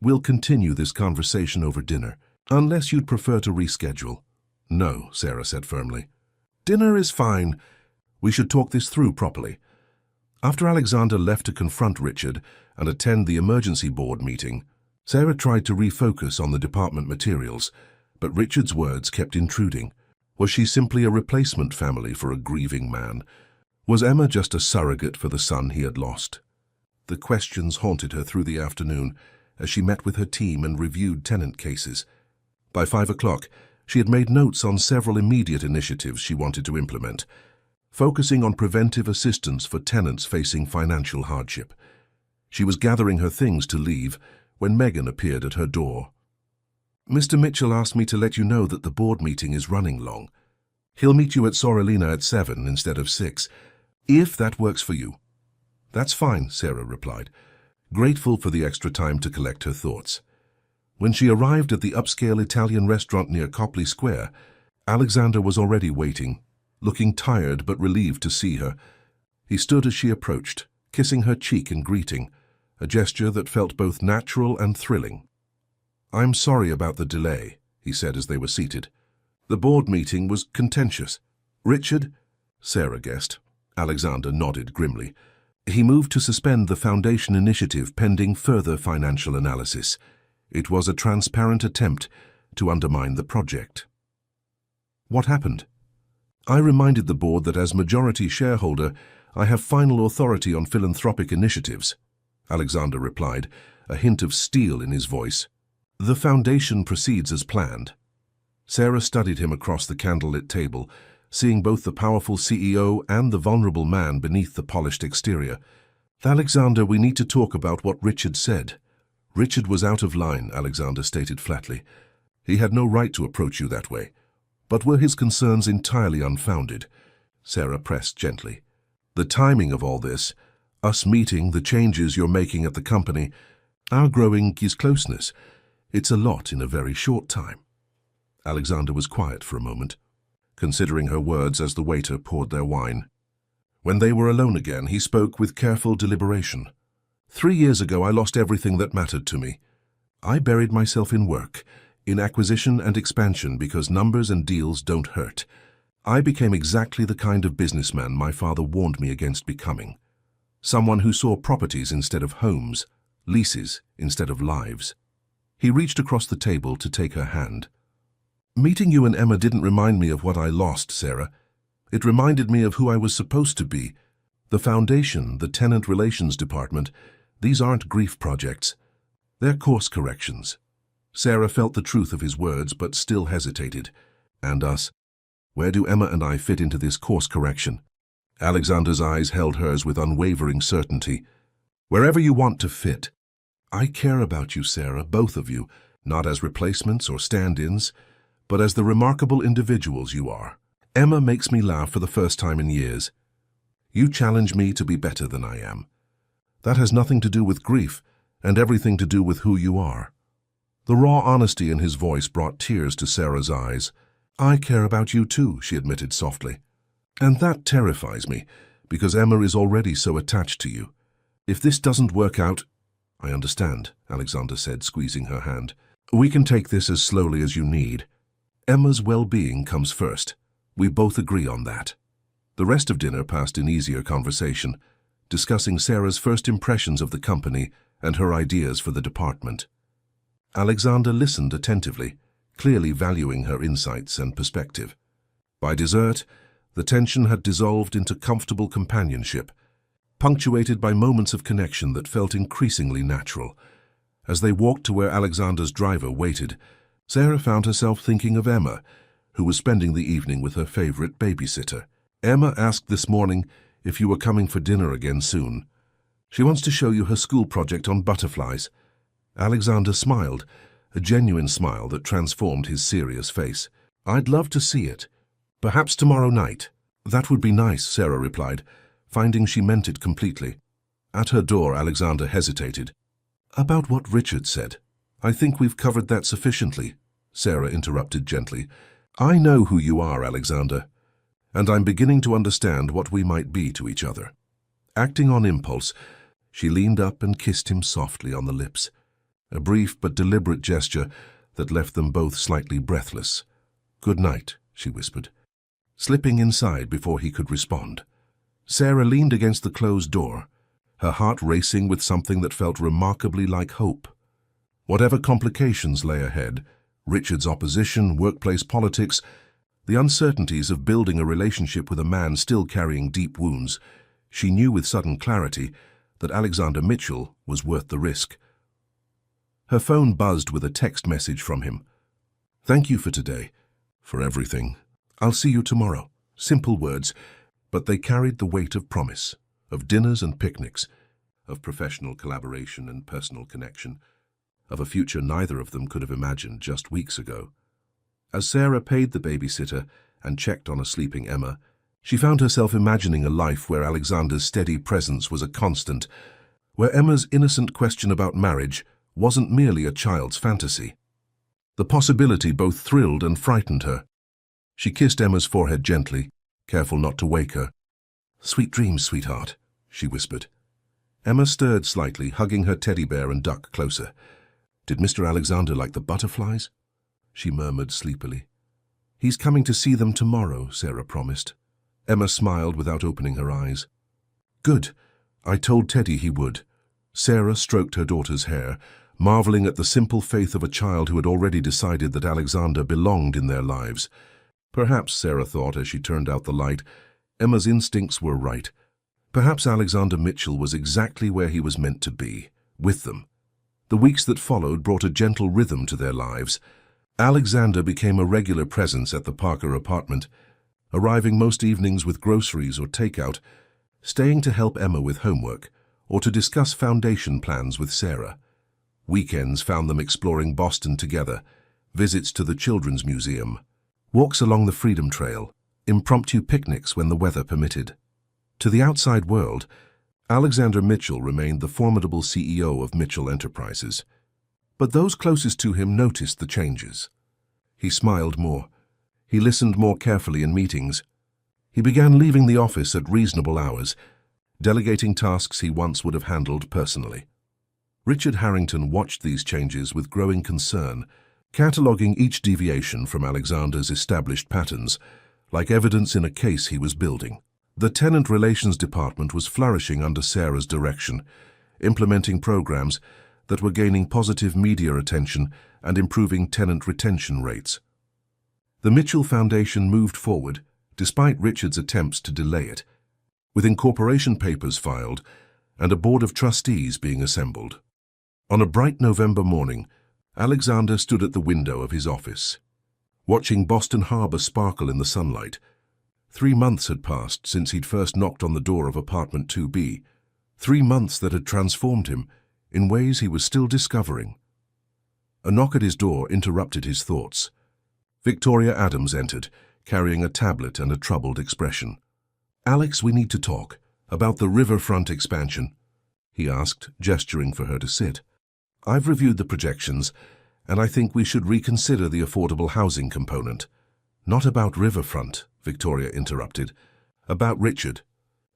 "We'll continue this conversation over dinner, unless you'd prefer to reschedule." "No," Sarah said firmly. "Dinner is fine. We should talk this through properly." After Alexander left to confront Richard and attend the emergency board meeting, Sarah tried to refocus on the department materials, but Richard's words kept intruding. Was she simply a replacement family for a grieving man? Was Emma just a surrogate for the son he had lost? The questions haunted her through the afternoon as she met with her team and reviewed tenant cases. By 5 o'clock, she had made notes on several immediate initiatives she wanted to implement, focusing on preventive assistance for tenants facing financial hardship. She was gathering her things to leave when Megan appeared at her door. "Mr. Mitchell asked me to let you know that the board meeting is running long. He'll meet you at Sorrelina at 7 instead of 6, if that works for you." "That's fine," Sarah replied, grateful for the extra time to collect her thoughts. When she arrived at the upscale Italian restaurant near Copley Square, Alexander was already waiting, looking tired but relieved to see her. He stood as she approached, kissing her cheek in greeting, a gesture that felt both natural and thrilling. "I'm sorry about the delay," he said as they were seated. "The board meeting was contentious." "Richard?" Sarah guessed. Alexander nodded grimly. "He moved to suspend the foundation initiative pending further financial analysis. It was a transparent attempt to undermine the project." "What happened?" "I reminded the board that as majority shareholder, I have final authority on philanthropic initiatives," Alexander replied, a hint of steel in his voice. "The foundation proceeds as planned." Sarah studied him across the candlelit table, seeing both the powerful CEO and the vulnerable man beneath the polished exterior. "Alexander, we need to talk about what Richard said." "Richard was out of line," Alexander stated flatly. "He had no right to approach you that way. But were his concerns entirely unfounded?" Sarah pressed gently. "The timing of all this, us meeting, the changes you're making at the company, our growing his closeness, it's a lot in a very short time." Alexander was quiet for a moment, considering her words as the waiter poured their wine. When they were alone again, he spoke with careful deliberation. 3 years ago, I lost everything that mattered to me. I buried myself in work, in acquisition and expansion because numbers and deals don't hurt. I became exactly the kind of businessman my father warned me against becoming. Someone who saw properties instead of homes, leases instead of lives. He reached across the table to take her hand. "Meeting you and Emma didn't remind me of what I lost, Sarah. It reminded me of who I was supposed to be. The foundation, the tenant relations department, these aren't grief projects. They're course corrections." Sarah felt the truth of his words but still hesitated. "And us? Where do Emma and I fit into this course correction?" Alexander's eyes held hers with unwavering certainty. "Wherever you want to fit. I care about you, Sarah, both of you, not as replacements or stand-ins, but as the remarkable individuals you are. Emma makes me laugh for the first time in years. You challenge me to be better than I am. That has nothing to do with grief and everything to do with who you are. The raw honesty in his voice brought tears to Sarah's eyes. I care about you too, she admitted softly. And that terrifies me, because Emma is already so attached to you. If this doesn't work out— I understand, Alexander said, squeezing her hand. We can take this as slowly as you need. Emma's well-being comes first. We both agree on that. The rest of dinner passed in easier conversation, discussing Sarah's first impressions of the company and her ideas for the department. Alexander listened attentively, clearly valuing her insights and perspective. By dessert, the tension had dissolved into comfortable companionship, punctuated by moments of connection that felt increasingly natural. As they walked to where Alexander's driver waited, Sarah found herself thinking of Emma, who was spending the evening with her favorite babysitter. Emma asked this morning if you were coming for dinner again soon. She wants to show you her school project on butterflies. Alexander smiled, a genuine smile that transformed his serious face. I'd love to see it. Perhaps tomorrow night. That would be nice, Sarah replied, finding she meant it completely. At her door, Alexander hesitated. About what Richard said. I think we've covered that sufficiently, Sarah interrupted gently. I know who you are, Alexander, and I'm beginning to understand what we might be to each other. Acting on impulse, she leaned up and kissed him softly on the lips, a brief but deliberate gesture that left them both slightly breathless. Good night, she whispered, slipping inside before he could respond. Sarah leaned against the closed door, her heart racing with something that felt remarkably like hope. Whatever complications lay ahead, Richard's opposition, workplace politics, the uncertainties of building a relationship with a man still carrying deep wounds, she knew with sudden clarity that Alexander Mitchell was worth the risk. Her phone buzzed with a text message from him. Thank you for today, for everything. I'll see you tomorrow. Simple words, but they carried the weight of promise, of dinners and picnics, of professional collaboration and personal connection, of a future neither of them could have imagined just weeks ago. As Sarah paid the babysitter and checked on a sleeping Emma, she found herself imagining a life where Alexander's steady presence was a constant, where Emma's innocent question about marriage wasn't merely a child's fantasy. The possibility both thrilled and frightened her. She kissed Emma's forehead gently, careful not to wake her. Sweet dreams, sweetheart, she whispered. Emma stirred slightly, hugging her teddy bear and ducked closer. Did Mr. Alexander like the butterflies? She murmured sleepily. He's coming to see them tomorrow, Sarah promised. Emma smiled without opening her eyes. Good. I told Teddy he would. Sarah stroked her daughter's hair, marveling at the simple faith of a child who had already decided that Alexander belonged in their lives. Perhaps, Sarah thought as she turned out the light, Emma's instincts were right. Perhaps Alexander Mitchell was exactly where he was meant to be, with them. The weeks that followed brought a gentle rhythm to their lives. Alexander became a regular presence at the Parker apartment, arriving most evenings with groceries or takeout, staying to help Emma with homework, or to discuss foundation plans with Sarah. Weekends found them exploring Boston together, visits to the Children's Museum, walks along the Freedom Trail, impromptu picnics when the weather permitted. To the outside world, Alexander Mitchell remained the formidable CEO of Mitchell Enterprises. But those closest to him noticed the changes. He smiled more. He listened more carefully in meetings. He began leaving the office at reasonable hours, delegating tasks he once would have handled personally. Richard Harrington watched these changes with growing concern, cataloguing each deviation from Alexander's established patterns, like evidence in a case he was building. The Tenant Relations Department was flourishing under Sarah's direction, implementing programs that were gaining positive media attention and improving tenant retention rates. The Mitchell Foundation moved forward, despite Richard's attempts to delay it, with incorporation papers filed and a board of trustees being assembled. On a bright November morning, Alexander stood at the window of his office, watching Boston Harbor sparkle in the sunlight. 3 months had passed since he'd first knocked on the door of apartment 2B, 3 months that had transformed him in ways he was still discovering. A knock at his door interrupted his thoughts. Victoria Adams entered, carrying a tablet and a troubled expression. "Alex, we need to talk. About the riverfront expansion," he asked, gesturing for her to sit. "I've reviewed the projections, and I think we should reconsider the affordable housing component." "Not about riverfront," Victoria interrupted. "About Richard.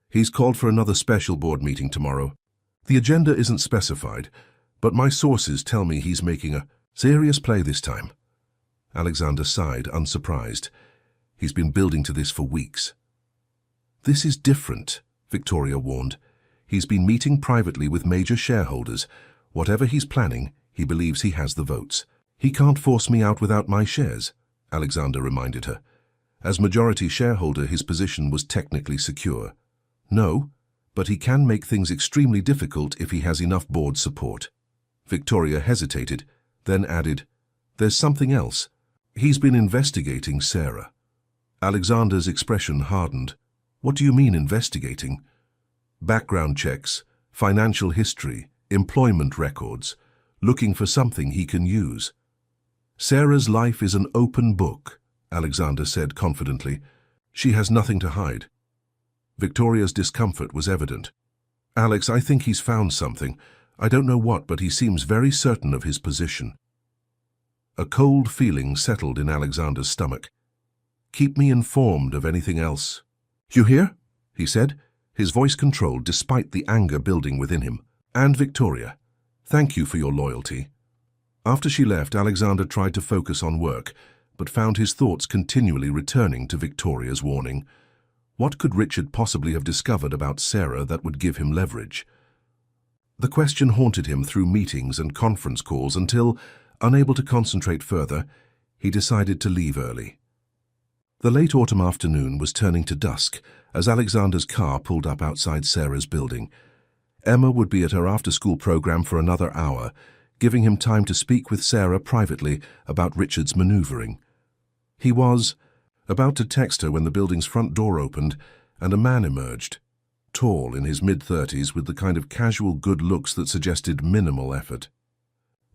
He's called for another special board meeting tomorrow. The agenda isn't specified, but my sources tell me he's making a serious play this time." Alexander sighed, unsurprised. He's been building to this for weeks. "This is different," Victoria warned. "He's been meeting privately with major shareholders. Whatever he's planning, he believes he has the votes. He can't force me out without my shares," Alexander reminded her. As majority shareholder, his position was technically secure. "No, but he can make things extremely difficult if he has enough board support." Victoria hesitated, then added, "There's something else. He's been investigating Sarah." Alexander's expression hardened. "What do you mean investigating?" "Background checks, financial history, employment records, looking for something he can use." "Sarah's life is an open book," Alexander said confidently. "She has nothing to hide." Victoria's discomfort was evident. "Alex, I think he's found something. I don't know what, but he seems very certain of his position." A cold feeling settled in Alexander's stomach. "Keep me informed of anything else." "You hear?" he said, his voice controlled despite the anger building within him. "And Victoria, thank you for your loyalty." After she left, Alexander tried to focus on work, but found his thoughts continually returning to Victoria's warning. What could Richard possibly have discovered about Sarah that would give him leverage? The question haunted him through meetings and conference calls until, unable to concentrate further, he decided to leave early. The late autumn afternoon was turning to dusk as Alexander's car pulled up outside Sarah's building. Emma would be at her after-school program for another hour, giving him time to speak with Sarah privately about Richard's maneuvering. He was about to text her when the building's front door opened and a man emerged, tall, in his mid-30s, with the kind of casual good looks that suggested minimal effort.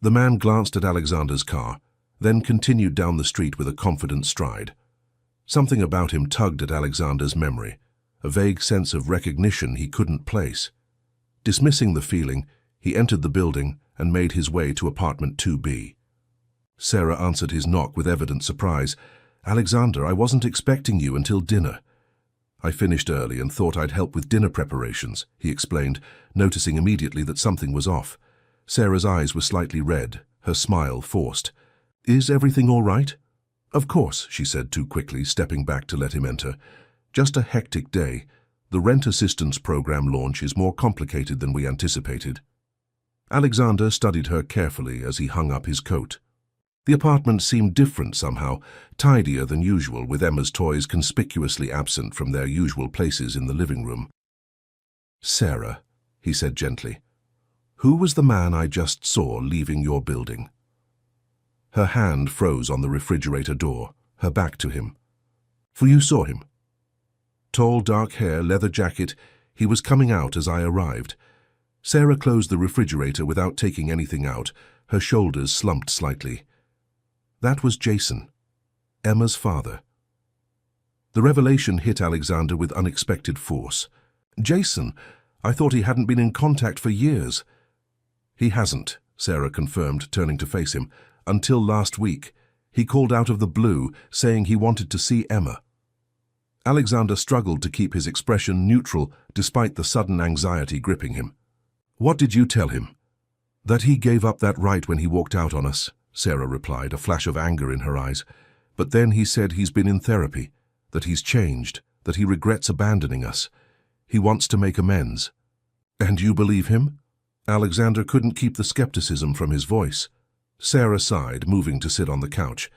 The man glanced at Alexander's car, then continued down the street with a confident stride. Something about him tugged at Alexander's memory, a vague sense of recognition he couldn't place. Dismissing the feeling, he entered the building and made his way to apartment 2B. Sarah answered his knock with evident surprise. "Alexander, I wasn't expecting you until dinner." "I finished early and thought I'd help with dinner preparations," he explained, noticing immediately that something was off. Sarah's eyes were slightly red, her smile forced. "Is everything all right?" "Of course," she said too quickly, stepping back to let him enter. "Just a hectic day. The rent assistance program launch is more complicated than we anticipated." Alexander studied her carefully as he hung up his coat. The apartment seemed different somehow, tidier than usual, with Emma's toys conspicuously absent from their usual places in the living room. "Sarah," he said gently, "who was the man I just saw leaving your building?" Her hand froze on the refrigerator door, her back to him. "For you saw him?" "Tall, dark hair, leather jacket. He was coming out as I arrived." Sarah closed the refrigerator without taking anything out, her shoulders slumped slightly. "That was Jason, Emma's father." The revelation hit Alexander with unexpected force. "Jason? I thought he hadn't been in contact for years." "He hasn't," Sarah confirmed, turning to face him, "until last week. He called out of the blue, saying he wanted to see Emma." Alexander struggled to keep his expression neutral despite the sudden anxiety gripping him. "What did you tell him?" "That he gave up that right when he walked out on us," Sarah replied, a flash of anger in her eyes. "But then he said he's been in therapy, that he's changed, that he regrets abandoning us. He wants to make amends." "And you believe him?" Alexander couldn't keep the skepticism from his voice. Sarah sighed, moving to sit on the couch.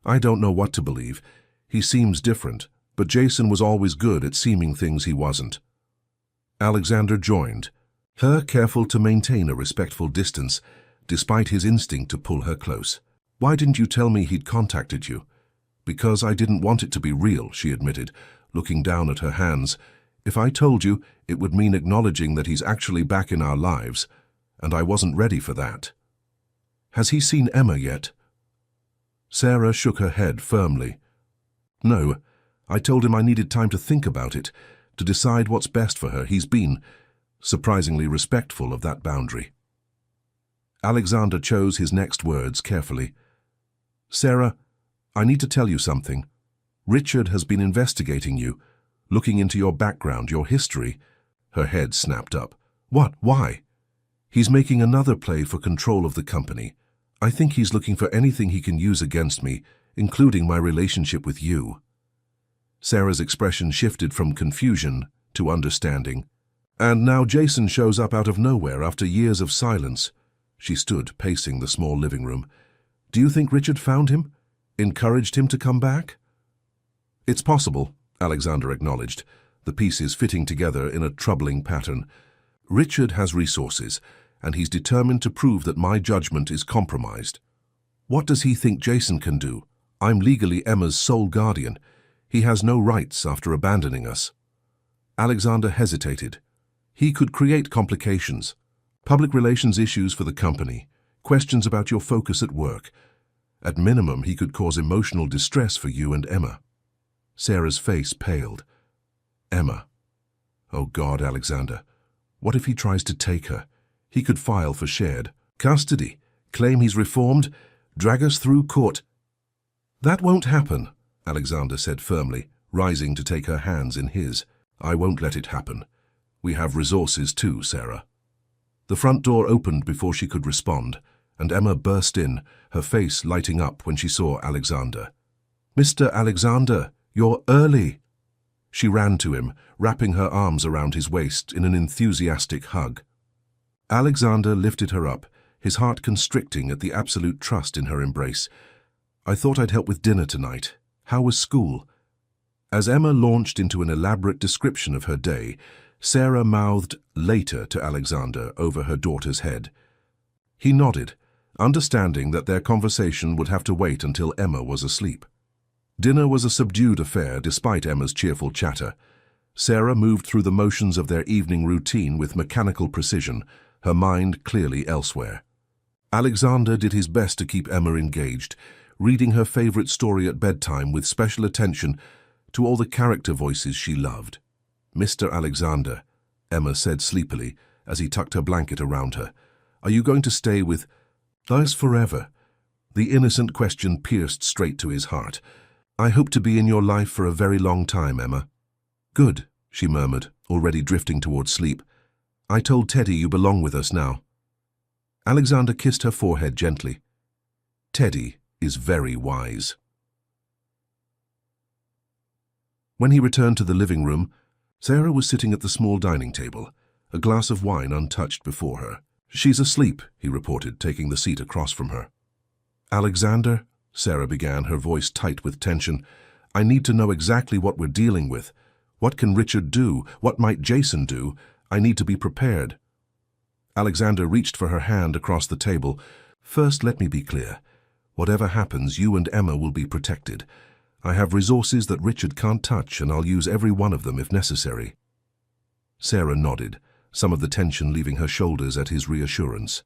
"I don't know what to believe. He seems different, but Jason was always good at seeming things he wasn't." Alexander joined, her careful to maintain a respectful distance, despite his instinct to pull her close. "Why didn't you tell me he'd contacted you?" "Because I didn't want it to be real," she admitted, looking down at her hands. "If I told you, it would mean acknowledging that he's actually back in our lives, and I wasn't ready for that." "Has he seen Emma yet?" Sarah shook her head firmly. No, I told him I needed time to think about it, to decide what's best for her. He's been surprisingly respectful of that boundary. Alexander chose his next words carefully. Sarah, I need to tell you something. Richard has been investigating you, looking into your background, your history. Her head snapped up. What? Why? He's making another play for control of the company. I think he's looking for anything he can use against me, including my relationship with you. Sarah's expression shifted from confusion to understanding. And now Jason shows up out of nowhere after years of silence. She stood, pacing the small living room. Do you think Richard found him? Encouraged him to come back? It's possible, Alexander acknowledged, the pieces fitting together in a troubling pattern. Richard has resources, and he's determined to prove that my judgment is compromised. What does he think Jason can do? I'm legally Emma's sole guardian. He has no rights after abandoning us. Alexander hesitated. He could create complications. Public relations issues for the company, questions about your focus at work. At minimum, he could cause emotional distress for you and Emma. Sarah's face paled. Emma. Oh God, Alexander. What if he tries to take her? He could file for shared custody, claim he's reformed, drag us through court. That won't happen, Alexander said firmly, rising to take her hands in his. I won't let it happen. We have resources too, Sarah. The front door opened before she could respond, and Emma burst in, her face lighting up when she saw Alexander. Mr. Alexander, you're early. She ran to him, wrapping her arms around his waist in an enthusiastic hug. Alexander lifted her up, his heart constricting at the absolute trust in her embrace. I thought I'd help with dinner tonight. How was school? As Emma launched into an elaborate description of her day, Sarah mouthed later to Alexander over her daughter's head. He nodded, understanding that their conversation would have to wait until Emma was asleep. Dinner was a subdued affair despite Emma's cheerful chatter. Sarah moved through the motions of their evening routine with mechanical precision, her mind clearly elsewhere. Alexander did his best to keep Emma engaged, reading her favorite story at bedtime with special attention to all the character voices she loved. Mr. Alexander, Emma said sleepily as he tucked her blanket around her, are you going to stay with us forever? The innocent question pierced straight to his heart. I hope to be in your life for a very long time, Emma. Good, she murmured, already drifting towards sleep. I told Teddy you belong with us now. Alexander kissed her forehead gently. Teddy is very wise. When he returned to the living room, Sarah was sitting at the small dining table, a glass of wine untouched before her. She's asleep, he reported, taking the seat across from her. Alexander, Sarah began, her voice tight with tension, I need to know exactly what we're dealing with. What can Richard do? What might Jason do? I need to be prepared. Alexander reached for her hand across the table. First, let me be clear. Whatever happens, you and Emma will be protected. I have resources that Richard can't touch, and I'll use every one of them if necessary. Sarah nodded, some of the tension leaving her shoulders at his reassurance.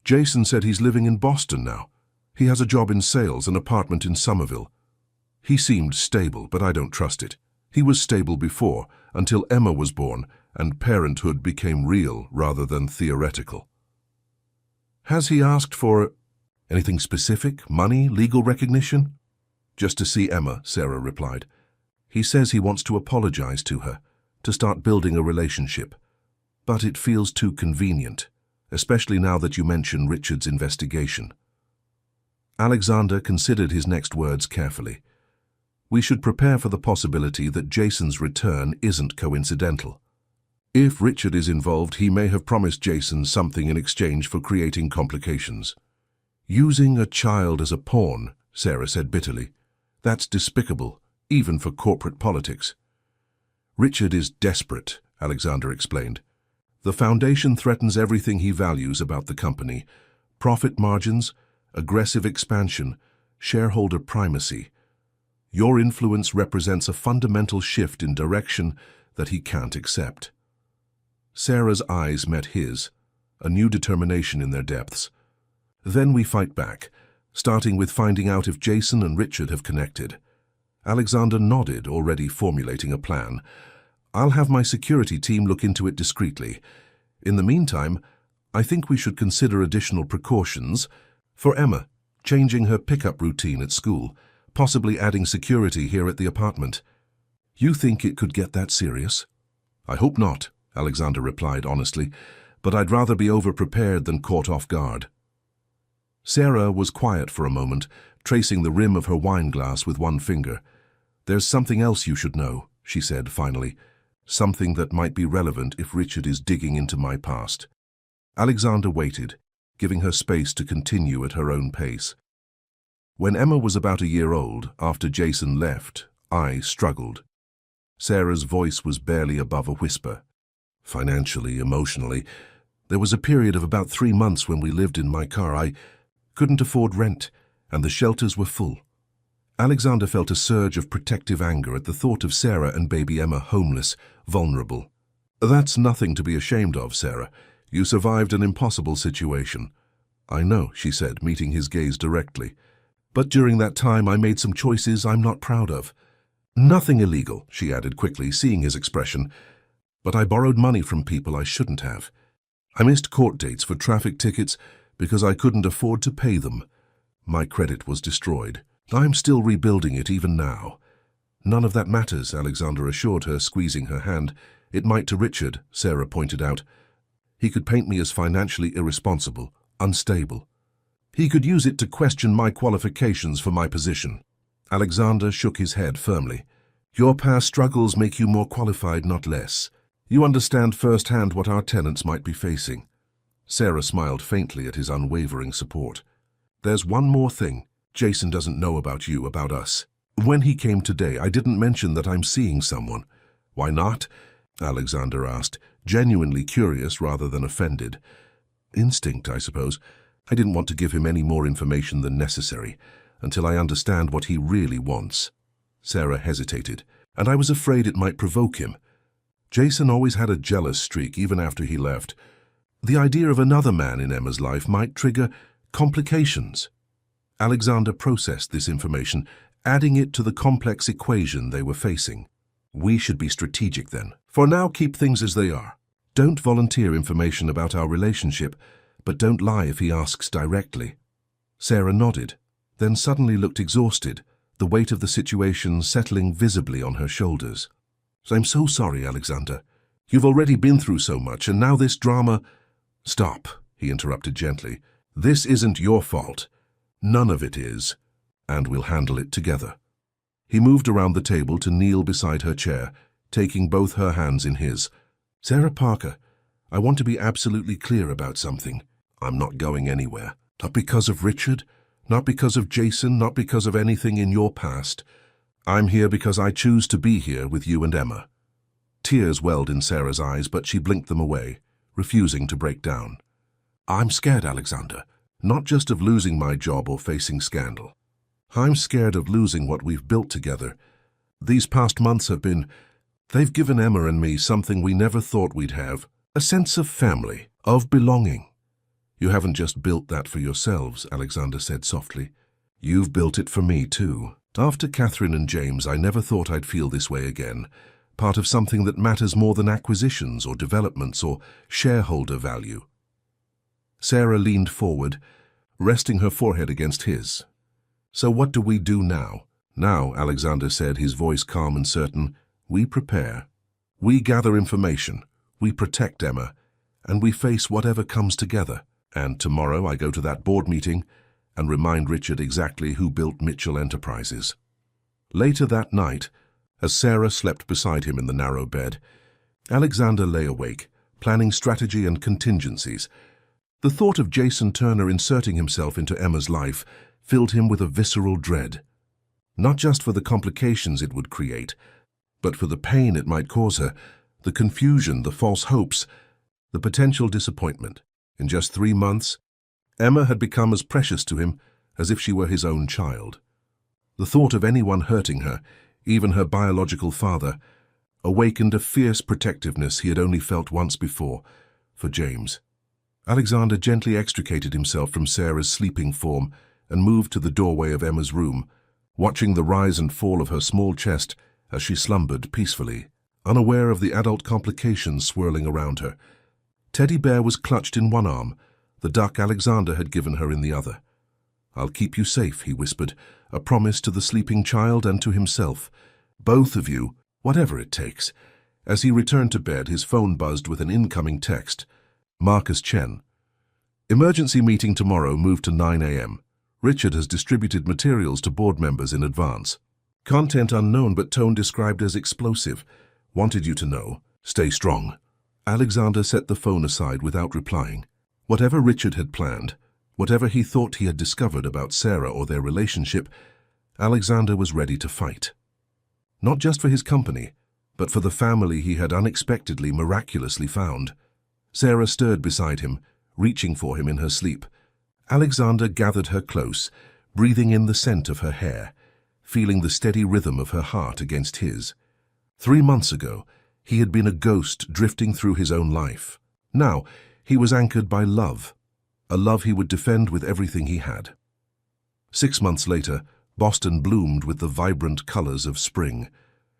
Jason said he's living in Boston now. He has a job in sales, an apartment in Somerville. He seemed stable, but I don't trust it. He was stable before, until Emma was born, and parenthood became real rather than theoretical. Has he asked for anything specific? Money? Legal recognition? Just to see Emma, Sarah replied. He says he wants to apologize to her, to start building a relationship. But it feels too convenient, especially now that you mention Richard's investigation. Alexander considered his next words carefully. We should prepare for the possibility that Jason's return isn't coincidental. If Richard is involved, he may have promised Jason something in exchange for creating complications. Using a child as a pawn, Sarah said bitterly. That's despicable, even for corporate politics. Richard is desperate, Alexander explained. The Foundation threatens everything he values about the company: profit margins, aggressive expansion, shareholder primacy. Your influence represents a fundamental shift in direction that he can't accept. Sarah's eyes met his, a new determination in their depths. Then we fight back, starting with finding out if Jason and Richard have connected. Alexander nodded, already formulating a plan. I'll have my security team look into it discreetly. In the meantime, I think we should consider additional precautions. For Emma, changing her pickup routine at school, possibly adding security here at the apartment. You think it could get that serious? I hope not, Alexander replied honestly, but I'd rather be over-prepared than caught off guard. Sarah was quiet for a moment, tracing the rim of her wine glass with one finger. There's something else you should know, she said finally. Something that might be relevant if Richard is digging into my past. Alexander waited, giving her space to continue at her own pace. When Emma was about a year old, after Jason left, I struggled. Sarah's voice was barely above a whisper. Financially, emotionally, there was a period of about 3 months when we lived in my car. I couldn't afford rent, and the shelters were full. Alexander felt a surge of protective anger at the thought of Sarah and baby Emma homeless, vulnerable. That's nothing to be ashamed of, Sarah. You survived an impossible situation. I know, she said, meeting his gaze directly. But during that time I made some choices I'm not proud of. Nothing illegal, she added quickly, seeing his expression. But I borrowed money from people I shouldn't have. I missed court dates for traffic tickets because I couldn't afford to pay them. My credit was destroyed. I'm still rebuilding it even now. None of that matters, Alexander assured her, squeezing her hand. It might to Richard, Sarah pointed out. He could paint me as financially irresponsible, unstable. He could use it to question my qualifications for my position. Alexander shook his head firmly. Your past struggles make you more qualified, not less. You understand firsthand what our tenants might be facing. Sarah smiled faintly at his unwavering support. There's one more thing. Jason doesn't know about you, about us. When he came today, I didn't mention that I'm seeing someone. Why not? Alexander asked, genuinely curious rather than offended. Instinct, I suppose. I didn't want to give him any more information than necessary, until I understand what he really wants. Sarah hesitated, and I was afraid it might provoke him. Jason always had a jealous streak even after he left. The idea of another man in Emma's life might trigger complications. Alexander processed this information, adding it to the complex equation they were facing. We should be strategic then. For now, keep things as they are. Don't volunteer information about our relationship, but don't lie if he asks directly. Sarah nodded, then suddenly looked exhausted, the weight of the situation settling visibly on her shoulders. I'm so sorry, Alexander. You've already been through so much, and now this drama— Stop, he interrupted gently. This isn't your fault. None of it is, and we'll handle it together. He moved around the table to kneel beside her chair, taking both her hands in his. Sarah Parker, I want to be absolutely clear about something. I'm not going anywhere. Not because of Richard, not because of Jason, not because of anything in your past. I'm here because I choose to be here with you and Emma. Tears welled in Sarah's eyes, but she blinked them away, refusing to break down. I'm scared, Alexander. Not just of losing my job or facing scandal. I'm scared of losing what we've built together. These past months they've given Emma and me something we never thought we'd have, a sense of family, of belonging. You haven't just built that for yourselves, Alexander said softly. You've built it for me too. After Catherine and James, I never thought I'd feel this way again, part of something that matters more than acquisitions or developments or shareholder value. Sarah leaned forward, resting her forehead against his. So what do we do now? Now, Alexander said, his voice calm and certain, we prepare. We gather information, we protect Emma, and we face whatever comes together. And tomorrow I go to that board meeting and remind Richard exactly who built Mitchell Enterprises. Later that night, as Sarah slept beside him in the narrow bed, Alexander lay awake, planning strategy and contingencies. The thought of Jason Turner inserting himself into Emma's life filled him with a visceral dread. Not just for the complications it would create, but for the pain it might cause her, the confusion, the false hopes, the potential disappointment. In just 3 months, Emma had become as precious to him as if she were his own child. The thought of anyone hurting her, even her biological father, awakened a fierce protectiveness he had only felt once before, for James. Alexander gently extricated himself from Sarah's sleeping form and moved to the doorway of Emma's room, watching the rise and fall of her small chest as she slumbered peacefully, unaware of the adult complications swirling around her. Teddy Bear was clutched in one arm, the duck Alexander had given her in the other. "I'll keep you safe," he whispered, a promise to the sleeping child and to himself. "Both of you, whatever it takes." As he returned to bed, his phone buzzed with an incoming text. Marcus Chen. "Emergency meeting tomorrow moved to 9 a.m. Richard has distributed materials to board members in advance. Content unknown but tone described as explosive. Wanted you to know. Stay strong." Alexander set the phone aside without replying. Whatever Richard had planned, whatever he thought he had discovered about Sarah or their relationship, Alexander was ready to fight. Not just for his company, but for the family he had unexpectedly, miraculously found. Sarah stirred beside him, reaching for him in her sleep. Alexander gathered her close, breathing in the scent of her hair, feeling the steady rhythm of her heart against his. 3 months ago, he had been a ghost drifting through his own life. Now, he was anchored by love, a love he would defend with everything he had. 6 months later, Boston bloomed with the vibrant colors of spring.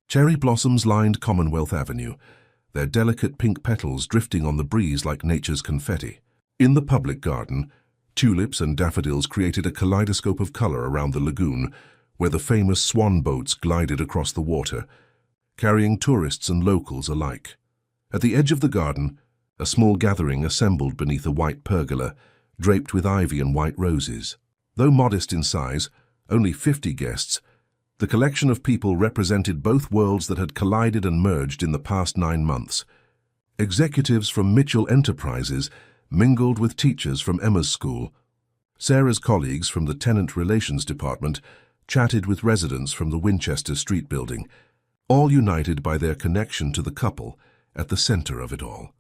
Cherry blossoms lined Commonwealth Avenue, their delicate pink petals drifting on the breeze like nature's confetti. In the public garden, tulips and daffodils created a kaleidoscope of color around the lagoon, where the famous swan boats glided across the water, carrying tourists and locals alike. At the edge of the garden, a small gathering assembled beneath a white pergola, draped with ivy and white roses. Though modest in size, only 50 guests, the collection of people represented both worlds that had collided and merged in the past 9 months. Executives from Mitchell Enterprises mingled with teachers from Emma's school. Sarah's colleagues from the Tenant Relations Department chatted with residents from the Winchester Street building, all united by their connection to the couple at the center of it all.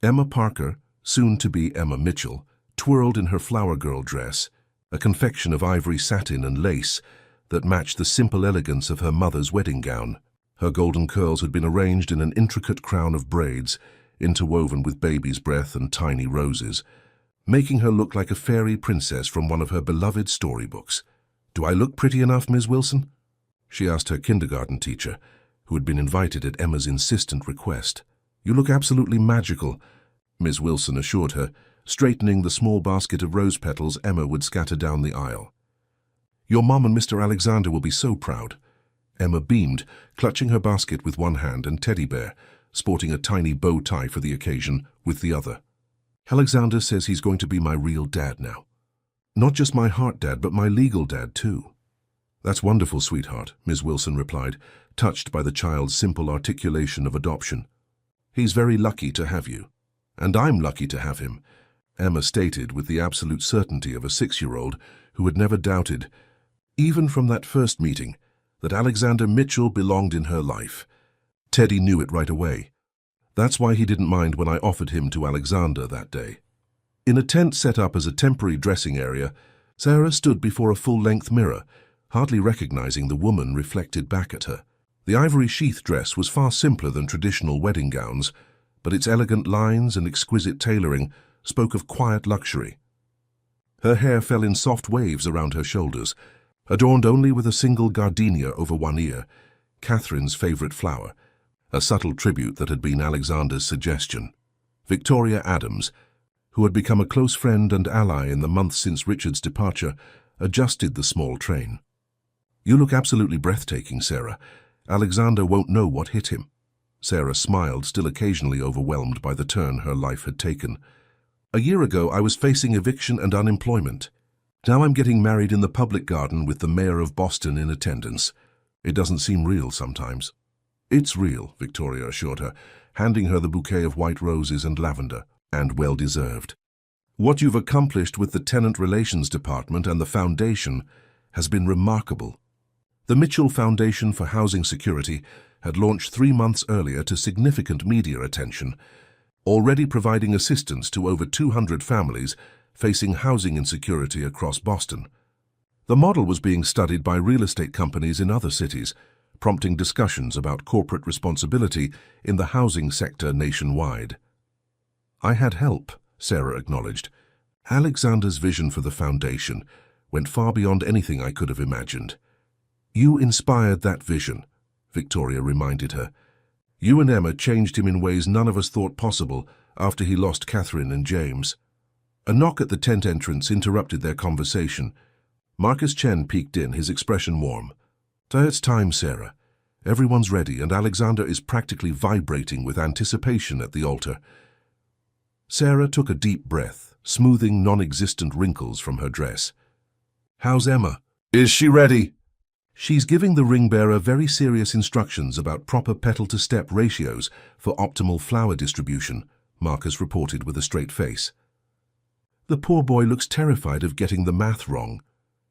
Emma Parker, soon to be Emma Mitchell, twirled in her flower girl dress, a confection of ivory satin and lace that matched the simple elegance of her mother's wedding gown. Her golden curls had been arranged in an intricate crown of braids, interwoven with baby's breath and tiny roses, making her look like a fairy princess from one of her beloved storybooks. "Do I look pretty enough, Ms. Wilson?" she asked her kindergarten teacher, who had been invited at Emma's insistent request. "You look absolutely magical," Ms. Wilson assured her, straightening the small basket of rose petals Emma would scatter down the aisle. "Your mom and Mr. Alexander will be so proud." Emma beamed, clutching her basket with one hand and Teddy Bear, sporting a tiny bow tie for the occasion, with the other. "Alexander says he's going to be my real dad now. Not just my heart dad, but my legal dad too." "That's wonderful, sweetheart," Ms. Wilson replied, touched by the child's simple articulation of adoption. "He's very lucky to have you. And I'm lucky to have him," Emma stated with the absolute certainty of a 6-year-old who had never doubted, even from that first meeting, that Alexander Mitchell belonged in her life. Teddy knew it right away. That's why he didn't mind when I offered him to Alexander that day. In a tent set up as a temporary dressing area, Sarah stood before a full-length mirror, hardly recognizing the woman reflected back at her. The ivory sheath dress was far simpler than traditional wedding gowns, but its elegant lines and exquisite tailoring spoke of quiet luxury. Her hair fell in soft waves around her shoulders, adorned only with a single gardenia over one ear, Catherine's favorite flower, a subtle tribute that had been Alexander's suggestion. Victoria Adams, who had become a close friend and ally in the months since Richard's departure, adjusted the small train. "You look absolutely breathtaking, Sarah. Alexander won't know what hit him." Sarah smiled, still occasionally overwhelmed by the turn her life had taken. "A year ago, I was facing eviction and unemployment. Now I'm getting married in the public garden with the mayor of Boston in attendance. It doesn't seem real sometimes." "It's real," Victoria assured her, handing her the bouquet of white roses and lavender, "and well-deserved. What you've accomplished with the Tenant Relations Department and the Foundation has been remarkable." The Mitchell Foundation for Housing Security had launched 3 months earlier to significant media attention, already providing assistance to over 200 families facing housing insecurity across Boston. The model was being studied by real estate companies in other cities, prompting discussions about corporate responsibility in the housing sector nationwide. "I had help," Sarah acknowledged. "Alexander's vision for the foundation, went far beyond anything I could have imagined. You inspired that vision, Victoria reminded her. You and Emma changed him in ways none of us thought possible after he lost Catherine and James. A knock at the tent entrance interrupted their conversation. Marcus Chen peeked in, his expression warm. It's time, Sarah. Everyone's ready, and Alexander is practically vibrating with anticipation at the altar. Sarah took a deep breath, smoothing non-existent wrinkles from her dress. How's Emma? Is she ready? She's giving the ring bearer very serious instructions about proper petal-to-step ratios for optimal flower distribution, Marcus reported with a straight face. The poor boy looks terrified of getting the math wrong.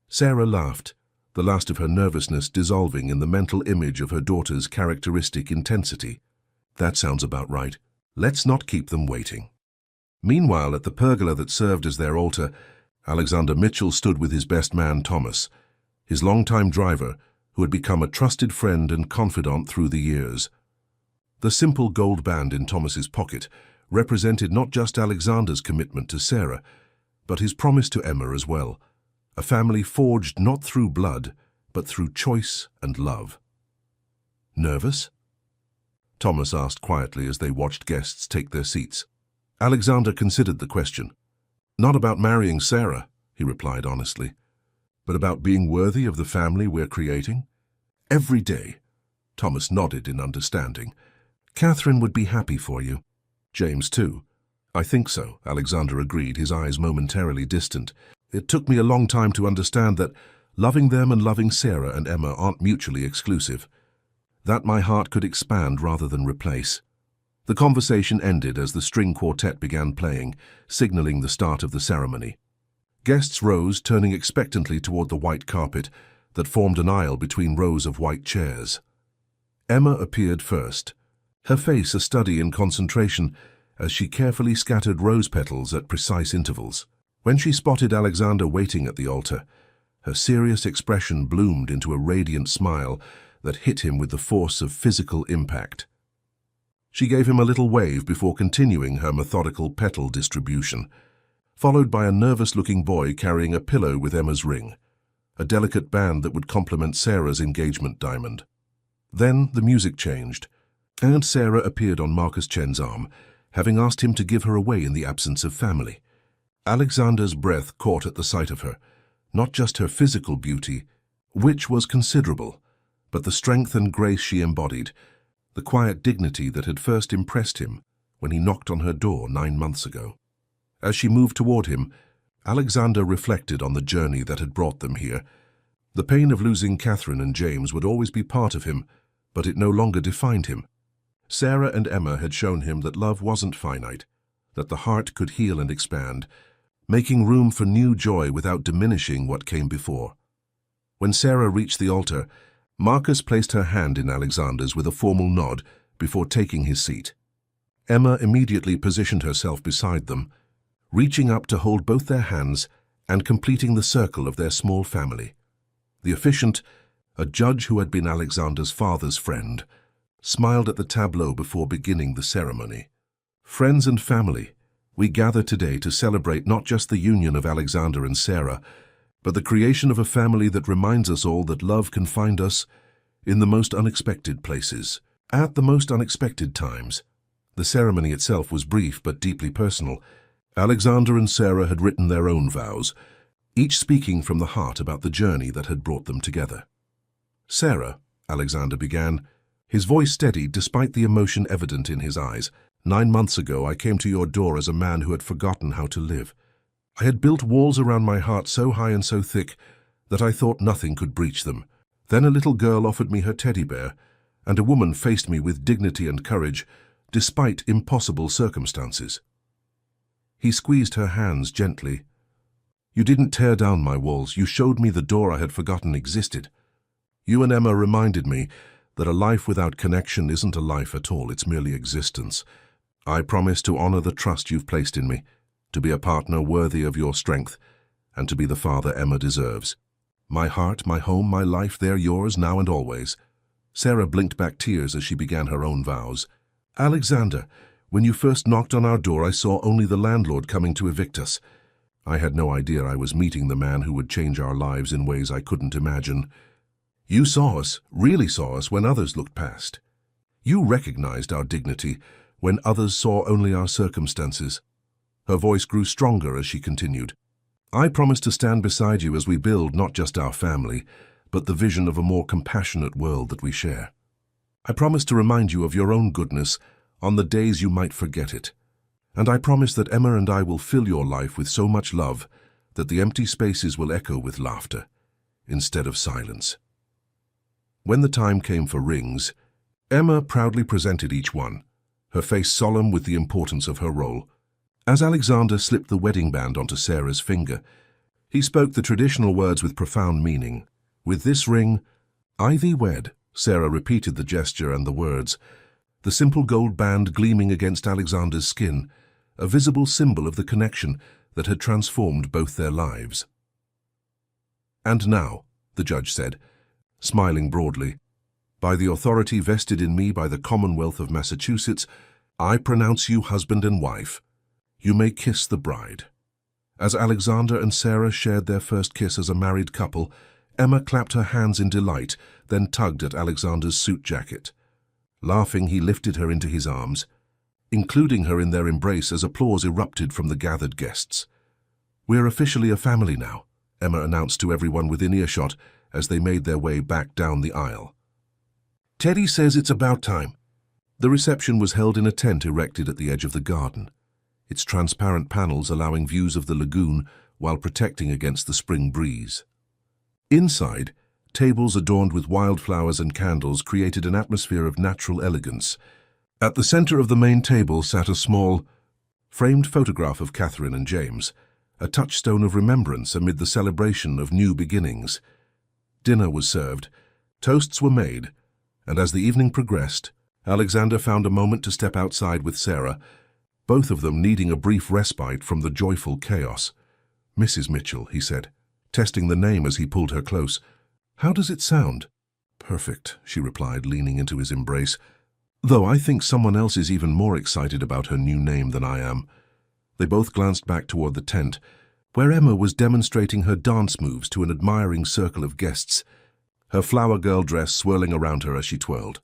Sarah laughed, the last of her nervousness dissolving in the mental image of her daughter's characteristic intensity. That sounds about right. Let's not keep them waiting. Meanwhile, at the pergola that served as their altar, Alexander Mitchell stood with his best man, Thomas, his longtime driver, who had become a trusted friend and confidant through the years. The simple gold band in Thomas's pocket represented not just Alexander's commitment to Sarah, but his promise to Emma as well, a family forged not through blood, but through choice and love. Nervous? Thomas asked quietly as they watched guests take their seats. Alexander considered the question. Not about marrying Sarah, he replied honestly, but about being worthy of the family we're creating. Every day. Thomas nodded in understanding. Catherine would be happy for you. James too. I think so, Alexander agreed, his eyes momentarily distant. It took me a long time to understand that loving them and loving Sarah and Emma aren't mutually exclusive. That my heart could expand rather than replace. The conversation ended as the string quartet began playing, signaling the start of the ceremony. Guests rose, turning expectantly toward the white carpet that formed an aisle between rows of white chairs. Emma appeared first, her face a study in concentration as she carefully scattered rose petals at precise intervals. When she spotted Alexander waiting at the altar, her serious expression bloomed into a radiant smile that hit him with the force of physical impact. She gave him a little wave before continuing her methodical petal distribution, followed by a nervous-looking boy carrying a pillow with Emma's ring, a delicate band that would complement Sarah's engagement diamond. Then the music changed, and Sarah appeared on Marcus Chen's arm, having asked him to give her away in the absence of family. Alexander's breath caught at the sight of her, not just her physical beauty, which was considerable, but the strength and grace she embodied, the quiet dignity that had first impressed him when he knocked on her door 9 months ago. As she moved toward him, Alexander reflected on the journey that had brought them here. The pain of losing Catherine and James would always be part of him, but it no longer defined him. Sarah and Emma had shown him that love wasn't finite, that the heart could heal and expand, making room for new joy without diminishing what came before. When Sarah reached the altar, Marcus placed her hand in Alexander's with a formal nod before taking his seat. Emma immediately positioned herself beside them, reaching up to hold both their hands and completing the circle of their small family. The officiant, a judge who had been Alexander's father's friend, smiled at the tableau before beginning the ceremony. Friends and family, we gather today to celebrate not just the union of Alexander and Sarah, but the creation of a family that reminds us all that love can find us in the most unexpected places, at the most unexpected times. The ceremony itself was brief but deeply personal. Alexander and Sarah had written their own vows, each speaking from the heart about the journey that had brought them together. Sarah, Alexander began, his voice steady despite the emotion evident in his eyes. 9 months ago, I came to your door as a man who had forgotten how to live. I had built walls around my heart so high and so thick that I thought nothing could breach them. Then a little girl offered me her teddy bear, and a woman faced me with dignity and courage, despite impossible circumstances. He squeezed her hands gently. You didn't tear down my walls, you showed me the door I had forgotten existed. You and Emma reminded me that a life without connection isn't a life at all, it's merely existence. I promise to honor the trust you've placed in me, to be a partner worthy of your strength, and to be the father Emma deserves. My heart, my home, my life, they're yours now and always. Sarah blinked back tears as she began her own vows. Alexander, when you first knocked on our door, I saw only the landlord coming to evict us. I had no idea I was meeting the man who would change our lives in ways I couldn't imagine. You saw us, really saw us, when others looked past. You recognized our dignity when others saw only our circumstances. Her voice grew stronger as she continued. I promise to stand beside you as we build not just our family, but the vision of a more compassionate world that we share. I promise to remind you of your own goodness on the days you might forget it. And I promise that Emma and I will fill your life with so much love that the empty spaces will echo with laughter instead of silence. When the time came for rings, Emma proudly presented each one, her face solemn with the importance of her role. As Alexander slipped the wedding band onto Sarah's finger, he spoke the traditional words with profound meaning. With this ring, I thee wed. Sarah repeated the gesture and the words, the simple gold band gleaming against Alexander's skin, a visible symbol of the connection that had transformed both their lives. And now, the judge said, smiling broadly, by the authority vested in me by the Commonwealth of Massachusetts, I pronounce you husband and wife. You may kiss the bride. As Alexander and Sarah shared their first kiss as a married couple, Emma clapped her hands in delight, then tugged at Alexander's suit jacket. Laughing, he lifted her into his arms, including her in their embrace as applause erupted from the gathered guests. We're officially a family now, Emma announced to everyone within earshot as they made their way back down the aisle. Teddy says it's about time. The reception was held in a tent erected at the edge of the garden, its transparent panels allowing views of the lagoon while protecting against the spring breeze. Inside, tables adorned with wildflowers and candles created an atmosphere of natural elegance. At the center of the main table sat a small, framed photograph of Catherine and James, a touchstone of remembrance amid the celebration of new beginnings. Dinner was served, toasts were made, and as the evening progressed, Alexander found a moment to step outside with Sarah, both of them needing a brief respite from the joyful chaos. Mrs. Mitchell, he said, testing the name as he pulled her close. How does it sound? Perfect, she replied, leaning into his embrace. Though I think someone else is even more excited about her new name than I am. They both glanced back toward the tent, where Emma was demonstrating her dance moves to an admiring circle of guests, her flower girl dress swirling around her as she twirled.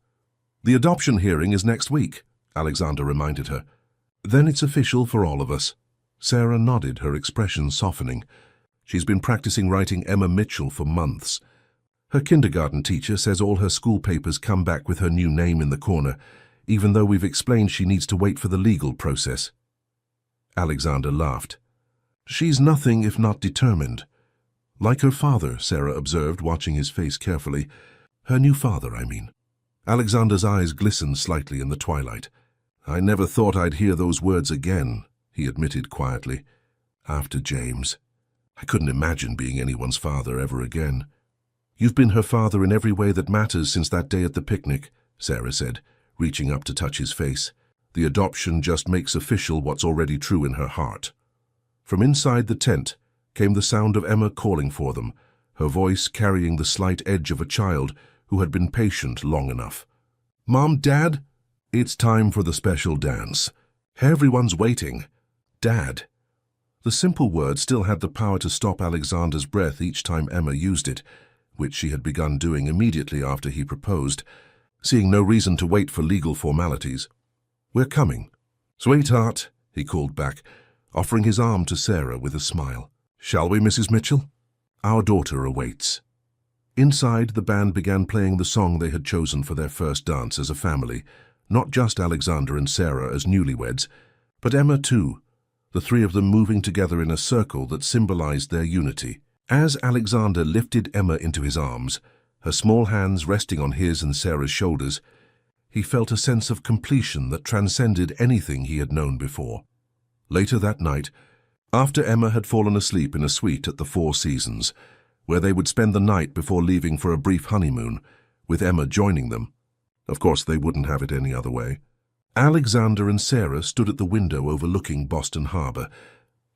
The adoption hearing is next week, Alexander reminded her. Then it's official for all of us. Sarah nodded, her expression softening. She's been practicing writing Emma Mitchell for months. Her kindergarten teacher says all her school papers come back with her new name in the corner, even though we've explained she needs to wait for the legal process. Alexander laughed. She's nothing if not determined. Like her father, Sarah observed, watching his face carefully. Her new father, I mean. Alexander's eyes glistened slightly in the twilight. I never thought I'd hear those words again, he admitted quietly. After James. I couldn't imagine being anyone's father ever again. You've been her father in every way that matters since that day at the picnic, Sarah said, reaching up to touch his face. The adoption just makes official what's already true in her heart. From inside the tent came the sound of Emma calling for them, her voice carrying the slight edge of a child who had been patient long enough. Mom, Dad? It's time for the special dance. Everyone's waiting. Dad. The simple word still had the power to stop Alexander's breath each time Emma used it, which she had begun doing immediately after he proposed, seeing no reason to wait for legal formalities. We're coming. Sweetheart, he called back, offering his arm to Sarah with a smile. Shall we, Mrs. Mitchell? Our daughter awaits. Inside, the band began playing the song they had chosen for their first dance as a family, not just Alexander and Sarah as newlyweds, but Emma too, the three of them moving together in a circle that symbolized their unity. As Alexander lifted Emma into his arms, her small hands resting on his and Sarah's shoulders, he felt a sense of completion that transcended anything he had known before. Later that night, after Emma had fallen asleep in a suite at the Four Seasons, where they would spend the night before leaving for a brief honeymoon, with Emma joining them. Of course, they wouldn't have it any other way. Alexander and Sarah stood at the window overlooking Boston Harbor.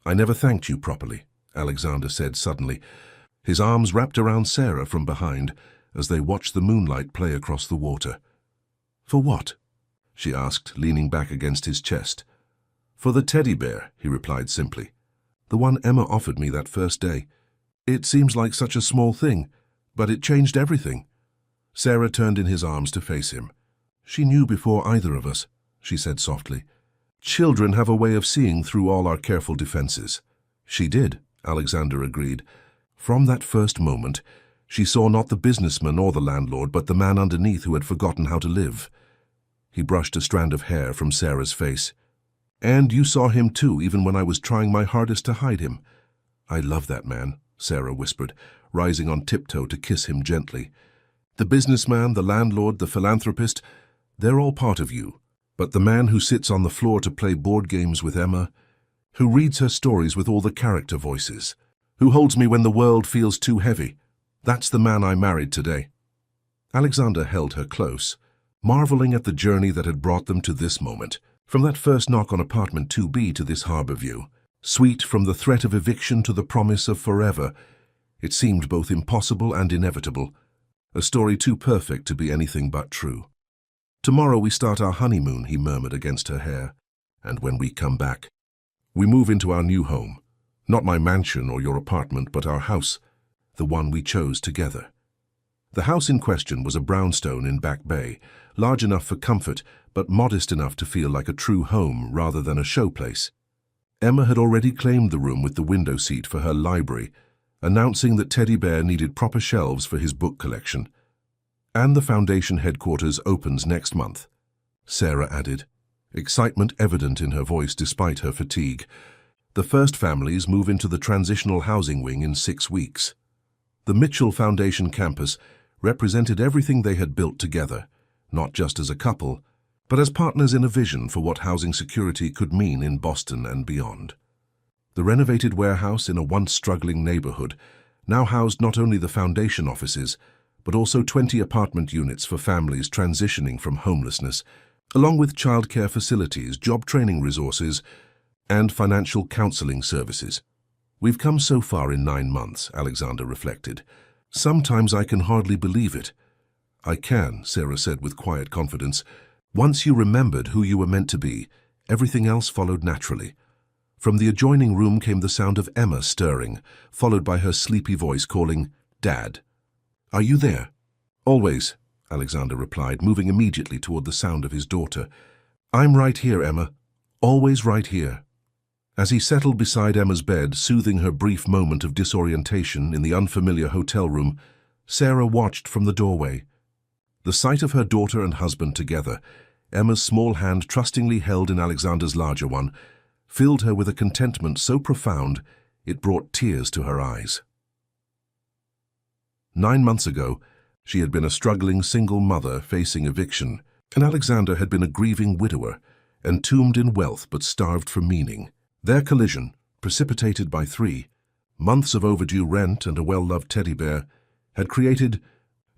I never thanked you properly, Alexander said suddenly, his arms wrapped around Sarah from behind as they watched the moonlight play across the water. For what? She asked, leaning back against his chest. For the teddy bear, he replied simply. The one Emma offered me that first day. It seems like such a small thing, but it changed everything." Sarah turned in his arms to face him. "She knew before either of us," she said softly. "Children have a way of seeing through all our careful defenses." "She did," Alexander agreed. "From that first moment, she saw not the businessman or the landlord, but the man underneath who had forgotten how to live." He brushed a strand of hair from Sarah's face. "And you saw him too, even when I was trying my hardest to hide him." "I love that man," Sarah whispered, rising on tiptoe to kiss him gently. "The businessman, the landlord, the philanthropist, they're all part of you. But the man who sits on the floor to play board games with Emma, who reads her stories with all the character voices, who holds me when the world feels too heavy, that's the man I married today." Alexander held her close, marveling at the journey that had brought them to this moment. From that first knock on apartment 2B to this harbor view, sweet from the threat of eviction to the promise of forever, it seemed both impossible and inevitable, a story too perfect to be anything but true. "Tomorrow we start our honeymoon," he murmured against her hair. "And when we come back, we move into our new home. Not my mansion or your apartment, but our house, the one we chose together." The house in question was a brownstone in Back Bay, large enough for comfort, but modest enough to feel like a true home rather than a showplace. Emma had already claimed the room with the window seat for her library, announcing that Teddy Bear needed proper shelves for his book collection. "And the foundation headquarters opens next month," Sarah added, excitement evident in her voice despite her fatigue. "The first families move into the transitional housing wing in 6 weeks." The Mitchell Foundation campus represented everything they had built together, not just as a couple, but as partners in a vision for what housing security could mean in Boston and beyond. The renovated warehouse in a once struggling neighborhood now housed not only the foundation offices, but also 20 apartment units for families transitioning from homelessness, along with childcare facilities, job training resources, and financial counseling services. "We've come so far in 9 months," Alexander reflected. "Sometimes I can hardly believe it." "I can," Sarah said with quiet confidence. "Once you remembered who you were meant to be, everything else followed naturally." From the adjoining room came the sound of Emma stirring, followed by her sleepy voice calling, "Dad." "Are you there?" "Always," Alexander replied, moving immediately toward the sound of his daughter. "I'm right here, Emma. Always right here." As he settled beside Emma's bed, soothing her brief moment of disorientation in the unfamiliar hotel room, Sarah watched from the doorway. The sight of her daughter and husband together, Emma's small hand trustingly held in Alexander's larger one, filled her with a contentment so profound it brought tears to her eyes. 9 months ago, she had been a struggling single mother facing eviction, and Alexander had been a grieving widower, entombed in wealth but starved for meaning. Their collision, precipitated by 3 months of overdue rent and a well-loved teddy bear, had created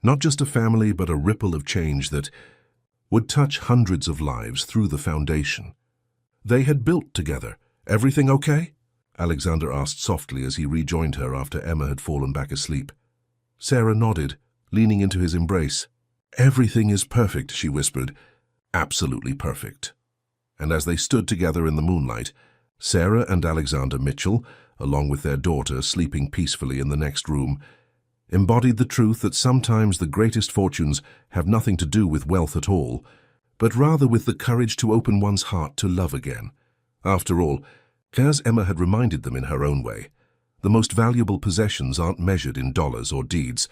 not just a family but a ripple of change that would touch hundreds of lives through the foundation. They had built together. "Everything okay?" Alexander asked softly as he rejoined her after Emma had fallen back asleep. Sarah nodded, leaning into his embrace. "Everything is perfect," she whispered. "Absolutely perfect." And as they stood together in the moonlight, Sarah and Alexander Mitchell, along with their daughter sleeping peacefully in the next room, embodied the truth that sometimes the greatest fortunes have nothing to do with wealth at all, but rather with the courage to open one's heart to love again. After all, as Emma had reminded them in her own way, the most valuable possessions aren't measured in dollars or deeds,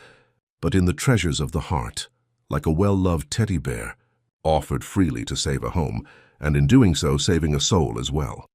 but in the treasures of the heart, like a well-loved teddy bear, offered freely to save a home, and in doing so saving a soul as well.